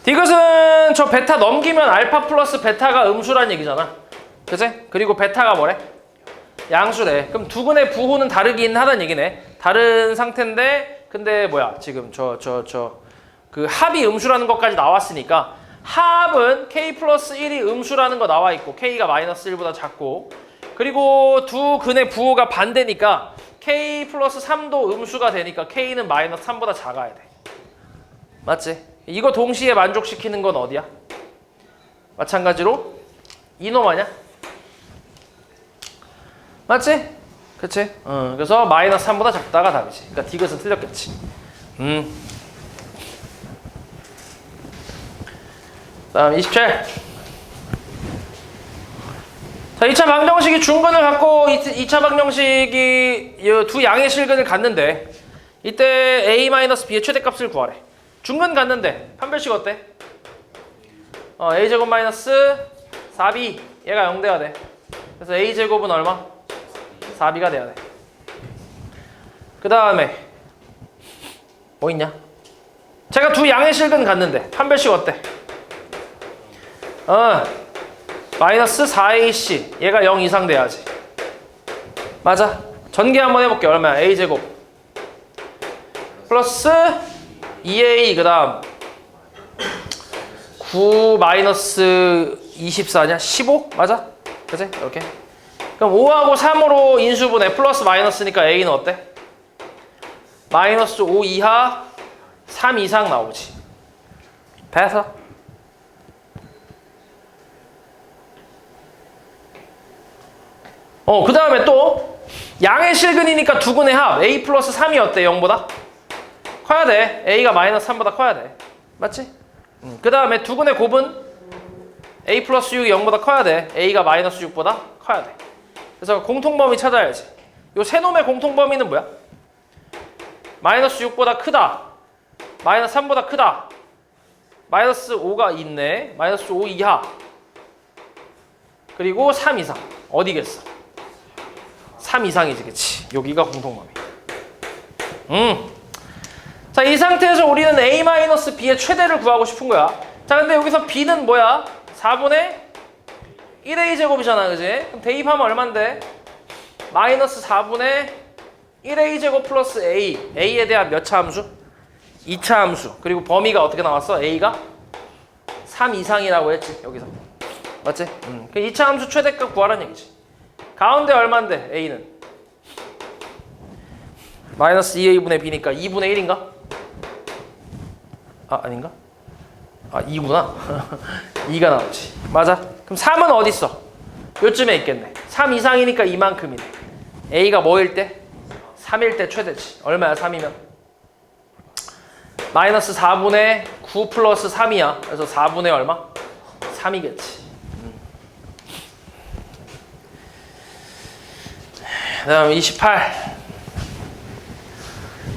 디귿은 저 베타 넘기면 알파 플러스 베타가 음수란 얘기잖아. 그치? 그리고 베타가 뭐래? 양수래. 그럼 두 근의 부호는 다르긴 하다는 얘기네. 다른 상태인데 근데 뭐야? 지금 그 합이 음수라는 것까지 나왔으니까 합은 k 플러스 1이 음수라는 거 나와 있고 k가 마이너스 1보다 작고 그리고 두 근의 부호가 반대니까 k 플러스 3도 음수가 되니까 k는 마이너스 3보다 작아야 돼. 맞지? 이거 동시에 만족시키는 건 어디야? 마찬가지로 이놈 아니야? 맞지? 그치? 그래서 마이너스 3보다 작다가 답이지. 그러니까 디귿은 틀렸겠지. 다음 27. 자, 2차 방정식이 중근을 갖고 2차 방정식이 두 양의 실근을 갖는데 이때 a-b의 최대값을 구하래. 중근 갖는데 판별식 어때? a제곱 마이너스 4b 얘가 0 돼야 돼. 그래서 a제곱은 얼마? 4b가 돼야 돼. 그 다음에 뭐 있냐? 제가 두 양의 실근 갖는데 판별식 어때? 마이너스 4ac 얘가 0 이상 돼야지. 맞아. 전개 한번 해볼게. 얼마야? a제곱 플러스 2a 그 다음 9 마이너스 24냐? 15? 맞아? 그치? 이렇게. 그럼 5하고 3으로 인수분해 플러스 마이너스니까 a는 어때? 마이너스 5 이하 3 이상 나오지. 됐어? 그 다음에 또 양의 실근이니까 두근의 합 a 플러스 3이 어때? 0보다? 커야 돼. a가 마이너스 3보다 커야 돼. 맞지? 그 다음에 두근의 곱은 a 플러스 6이 0보다 커야 돼. a가 마이너스 6보다 커야 돼. 그래서 공통범위 찾아야지. 요 세 놈의 공통범위는 뭐야? 마이너스 6보다 크다. 마이너스 3보다 크다. 마이너스 5가 있네. 마이너스 5 이하. 그리고 3 이상. 어디겠어? 3 이상이지, 그치? 여기가 공통범위. 자, 이 상태에서 우리는 a-b의 최대를 구하고 싶은 거야. 자, 근데 여기서 b는 뭐야? 4분의 1a 제곱이잖아, 그지? 그럼 대입하면 얼만데? 마이너스 4분의 1a 제곱 플러스 a에 대한 몇 차 함수? 2차 함수. 그리고 범위가 어떻게 나왔어? a가 3 이상이라고 했지, 여기서. 맞지? 그 2차 함수 최대값 구하라는 얘기지. 가운데 얼만데? a는 마이너스 2a분의 b니까 2분의 1인가? 아닌가? 2구나. 2가 나오지. 맞아. 그럼 3은 어디 있어? 요쯤에 있겠네. 3 이상이니까 이만큼이네. a가 뭐일 때? 3일 때 최대지. 얼마야 3이면? 마이너스 4분의 9 플러스 3이야. 그래서 4분의 얼마? 3이겠지. 그 다음 28.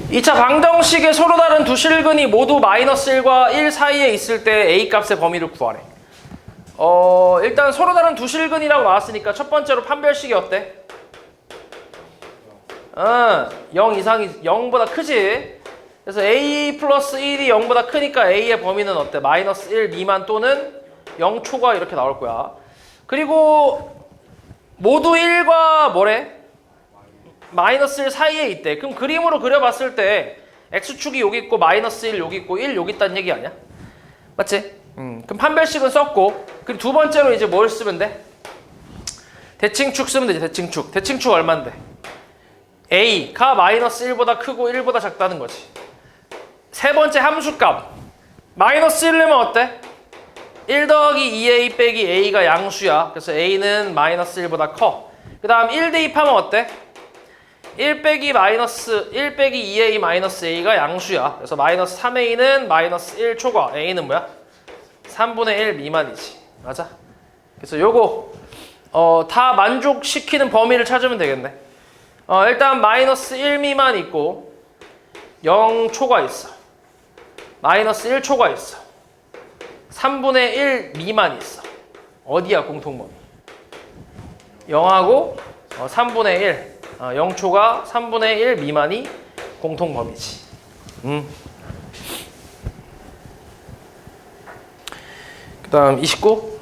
2차 방정식의 서로 다른 두 실근이 모두 마이너스 1과 1 사이에 있을 때 a 값의 범위를 구하래. 일단 서로 다른 두 실근이라고 나왔으니까 첫 번째로 판별식이 어때? 0 이상이 0보다 크지. 그래서 a 플러스 1이 0보다 크니까 a의 범위는 어때? 마이너스 1 미만 또는 0 초과 이렇게 나올 거야. 그리고 모두 1과 뭐래? 마이너스 1 사이에 있대. 그럼 그림으로 그려봤을 때 x축이 여기 있고 마이너스 1 여기 있고 1 여기 있다는 얘기 아니야? 맞지? 그럼 판별식은 썼고, 그리고 두 번째로 이제 뭘 쓰면 돼? 대칭축 쓰면 되지. 대칭축. 대칭축 얼만데? a가 마이너스 1보다 크고 1보다 작다는 거지. 세 번째 함수값 마이너스 1이면 어때? 1 더하기 2a 빼기 a가 양수야. 그래서 a는 마이너스 1보다 커. 그 다음 1 대입하면 어때? 1 빼기 2a 마이너스 a가 양수야. 그래서 마이너스 3a는 마이너스 1 초과. a는 뭐야? 3분의 1 미만이지. 맞아? 그래서 요거 다 만족시키는 범위를 찾으면 되겠네. 일단 마이너스 1 미만 있고 0 초과 있어. 마이너스 1 초과 있어. 3분의 1 미만 있어. 어디야 공통범위? 0하고 3분의 1 0초가 3분의 1 미만이 공통범위지. 그 다음 29.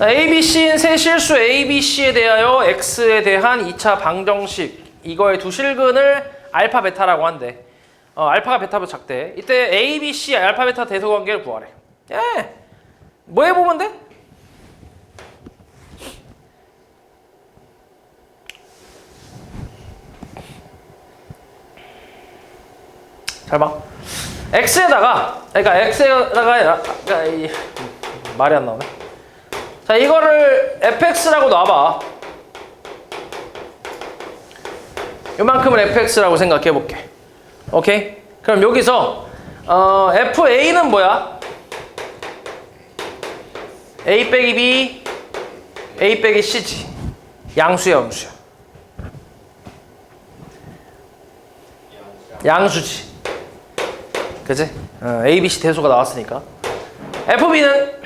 ABC인 세 실수 ABC에 대하여 X에 대한 2차 방정식. 이거의 두 실근을 알파 베타라고 한대. 알파가 베타보다 작대. 이때 ABC 알파 베타 대소관계를 구하래. 예. 뭐 해보면 돼? 잘 봐. X에다가, 말이 안 나오네. 자, 이거를 fx라고 놔봐. 요만큼을 fx라고 생각해 볼게. 오케이? 그럼 여기서 fa는 뭐야? A 빼기 B, A 빼기 C지. 양수야, 음수야? 양수지. 그치? A, B, C 대소가 나왔으니까. FB는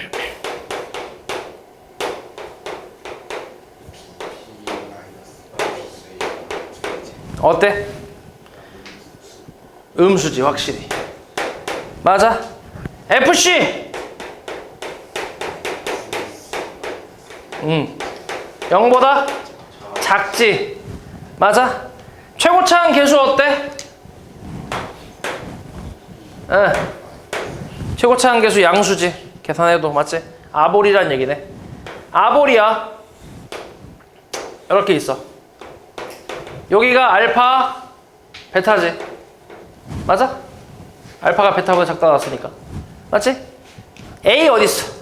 어때? 음수지, 확실히. 맞아? FC! 0보다 작지? 맞아? 최고차항 계수 어때? 응. 최고차항 계수 양수지. 계산해도 맞지? 아볼이란 얘기네. 아볼이야. 이렇게 있어. 여기가 알파, 베타지. 맞아? 알파가 베타보다 작다 나왔으니까. 맞지? A 어딨어?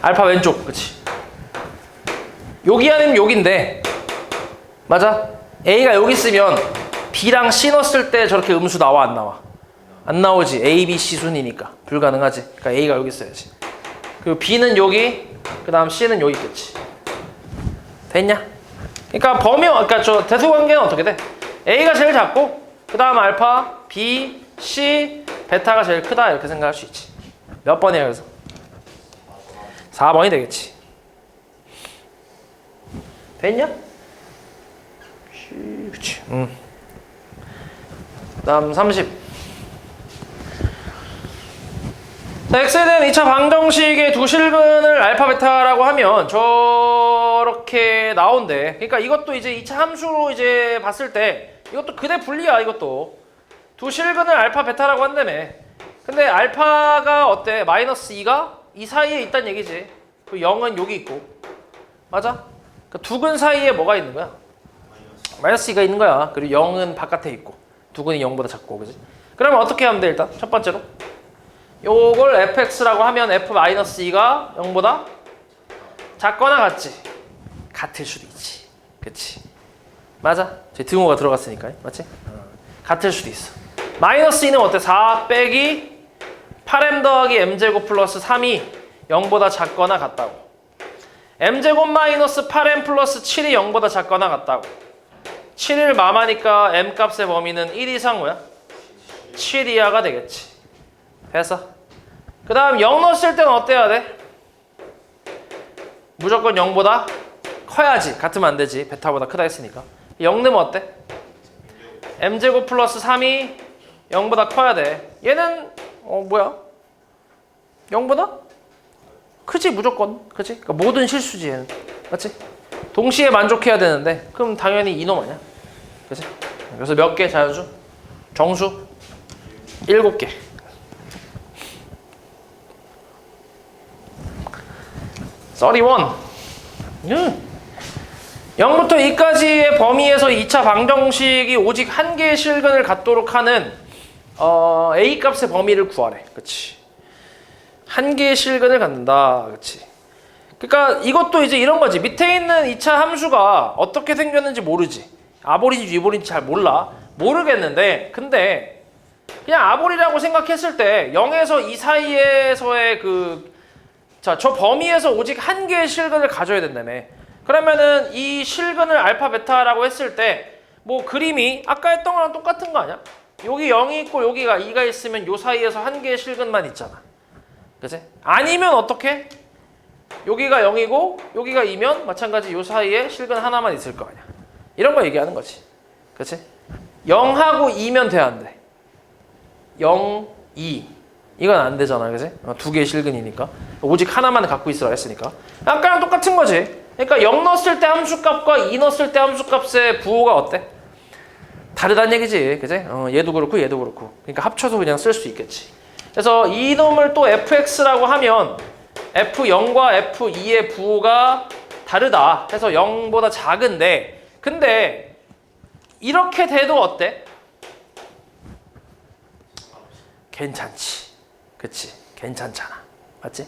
알파 왼쪽. 그치? 여기 아니면 여긴데. 맞아? A가 여기 있으면 B랑 C 넣었을 때 저렇게 음수 나와 안 나와? 안 나오지. A, B, C 순이니까 불가능하지. 그러니까 A가 여기 있어야지. 그리고 B는 여기, 그 다음 C는 여기 있겠지. 됐냐? 그러니까 그러니까 저 대수 관계는 어떻게 돼? A가 제일 작고, 그 다음 알파, B, C, 베타가 제일 크다 이렇게 생각할 수 있지. 몇 번이야 그래서? 4번이 되겠지. 됐냐? 그치. 다음 30. 자, X에 대한 2차 방정식의 두 실근을 알파 베타라고 하면 저렇게 나온대. 그러니까 이것도 이제 2차 함수로 이제 봤을 때 이것도 그대 분리야. 이것도 두 실근을 알파 베타라고 한다며. 근데 알파가 어때? 마이너스 2가 이 사이에 있단 얘기지. 그 0은 여기 있고. 맞아? 그 두 근 사이에 뭐가 있는 거야? 마이너스 2가 있는 거야. 그리고 0은 바깥에 있고. 두 근이 0보다 작고. 그지? 그러면 어떻게 하면 돼? 일단 첫 번째로 요걸 fx라고 하면 f-2가 0보다 작거나 같지? 같을 수도 있지. 그치? 맞아? 저희 등호가 들어갔으니까. 맞지? 같을 수도 있어. 마이너스 2는 어때? 4 빼기 8m 더하기 m제곱 플러스 3이 0보다 작거나 같다고. m제곱 마이너스 8m 플러스 7이 0보다 작거나 같다고. 7을 마마니까 m값의 범위는 1 이상 뭐야? 7 이하가 되겠지. 됐어? 그 다음 0 넣었을 때는 어때야 돼? 무조건 0보다 커야지. 같으면 안 되지. 베타보다 크다 했으니까. 0 넣으면 어때? m제곱 플러스 3이 0보다 커야 돼. 얘는 뭐야? 0보다? 크지 무조건. 그치? 그러니까 모든 실수지 얘는. 맞지? 동시에 만족해야 되는데 그럼 당연히 이놈 아니야? 그치? 그래서 몇 개 자연수? 정수? 7개. 31. 0부터 2까지의 범위에서 2차 방정식이 오직 한 개의 실근을 갖도록 하는 A 값의 범위를 구하래. 그치? 한 개의 실근을 갖는다. 그치? 그러니까 이것도 이제 이런 거지. 밑에 있는 2차 함수가 어떻게 생겼는지 모르지. 아볼인지 위볼인지 잘 몰라. 모르겠는데 근데 그냥 아볼이라고 생각했을 때 0에서 2 사이에서의 저 범위에서 오직 한 개의 실근을 가져야 된다며. 그러면은 이 실근을 알파 베타라고 했을 때 뭐 그림이 아까 했던 거랑 똑같은 거 아니야? 여기 0이 있고 여기가 2가 있으면 요 사이에서 한 개의 실근만 있잖아. 그치? 아니면 어떻게? 여기가 0이고 여기가 2면 마찬가지 요 사이에 실근 하나만 있을 거 아니야. 이런 거 얘기하는 거지. 그치? 0하고 2면 돼, 안 돼? 0, 2. 이건 안 되잖아. 그치? 두 개의 실근이니까. 오직 하나만 갖고 있으라 했으니까. 아까랑 똑같은 거지. 그러니까 0 넣었을 때 함수값과 2 넣었을 때 함수값의 부호가 어때? 다르다는 얘기지. 그치? 얘도 그렇고 얘도 그렇고. 그러니까 합쳐서 그냥 쓸 수 있겠지. 그래서 이놈을 또 fx라고 하면 f0과 f2의 부호가 다르다 해서 0보다 작은데 근데 이렇게 돼도 어때? 괜찮지. 그치? 괜찮잖아. 맞지?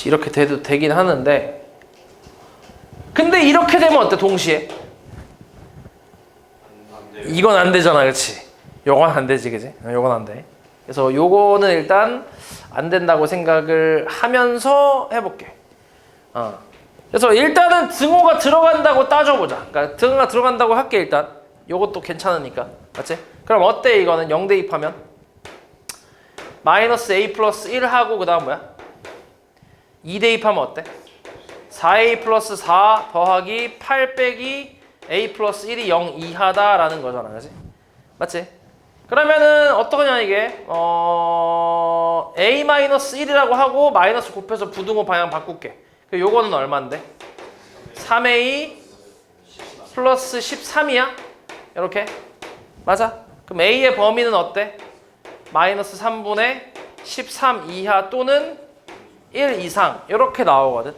이렇게 돼도 되긴 하는데 근데 이렇게 되면 어때 동시에? 이건 안 되잖아 그렇지? 요건 안 되지 그지? 요건 안 돼. 그래서 요거는 일단 안 된다고 생각을 하면서 해볼게. 그래서 일단은 등호가 들어간다고 따져보자. 그러니까 등호가 들어간다고 할게 일단. 요것도 괜찮으니까. 맞지? 그럼 어때 이거는 0 대입하면? 마이너스 a 플러스 1 하고 그 다음 뭐야? 2 대입하면 어때? 4a 플러스 4 더하기 8 빼기 a 플러스 1이 0 이하다라는 거잖아. 그지? 맞지? 그러면은 어떠냐 이게? a 마이너스 1이라고 하고 마이너스 곱해서 부등호 방향 바꿀게. 요거는 얼마인데? 3a 플러스 13이야? 이렇게? 맞아? 그럼 a의 범위는 어때? 마이너스 3분의 13 이하 또는 1 이상 이렇게 나오거든.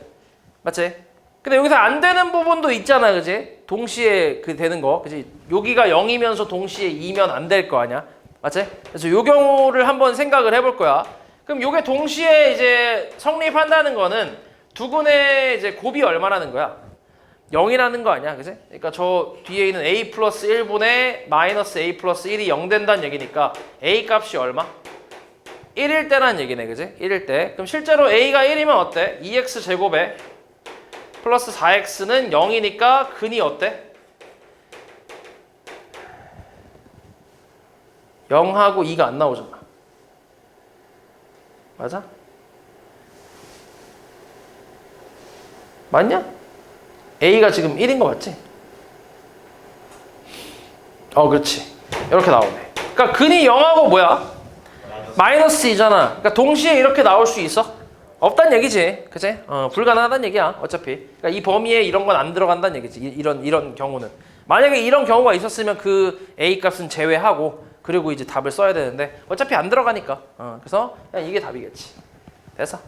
맞지? 근데 여기서 안 되는 부분도 있잖아. 그지? 동시에 그 되는 거. 그지? 여기가 0이면서 동시에 2면 안 될 거 아니야. 맞지? 그래서 요 경우를 한번 생각을 해볼 거야. 그럼 요게 동시에 이제 성립한다는 거는 두근의 이제 곱이 얼마라는 거야? 0이라는 거 아니야. 그지? 그러니까 저 뒤에 있는 a 플러스 1분의 마이너스 a 플러스 1이 0 된다는 얘기니까 a 값이 얼마? 1일 때라는 얘기네. 그지? 1일 때. 그럼 실제로 a가 1이면 어때? 2x 제곱에 플러스 4x는 0이니까 근이 어때? 0하고 2가 안 나오잖아. 맞아? 맞냐? a가 지금 1인 거 맞지? 그렇지. 이렇게 나오네. 그러니까 근이 0하고 뭐야? 마이너스 2잖아. 그러니까 동시에 이렇게 나올 수 있어? 없단 얘기지. 그치? 불가능하단 얘기야. 어차피. 그러니까 이 범위에 이런 건 안 들어간다는 얘기지. 이런 경우는. 만약에 이런 경우가 있었으면 그 a 값은 제외하고 그리고 이제 답을 써야 되는데 어차피 안 들어가니까. 그래서 그냥 이게 답이겠지. 됐어?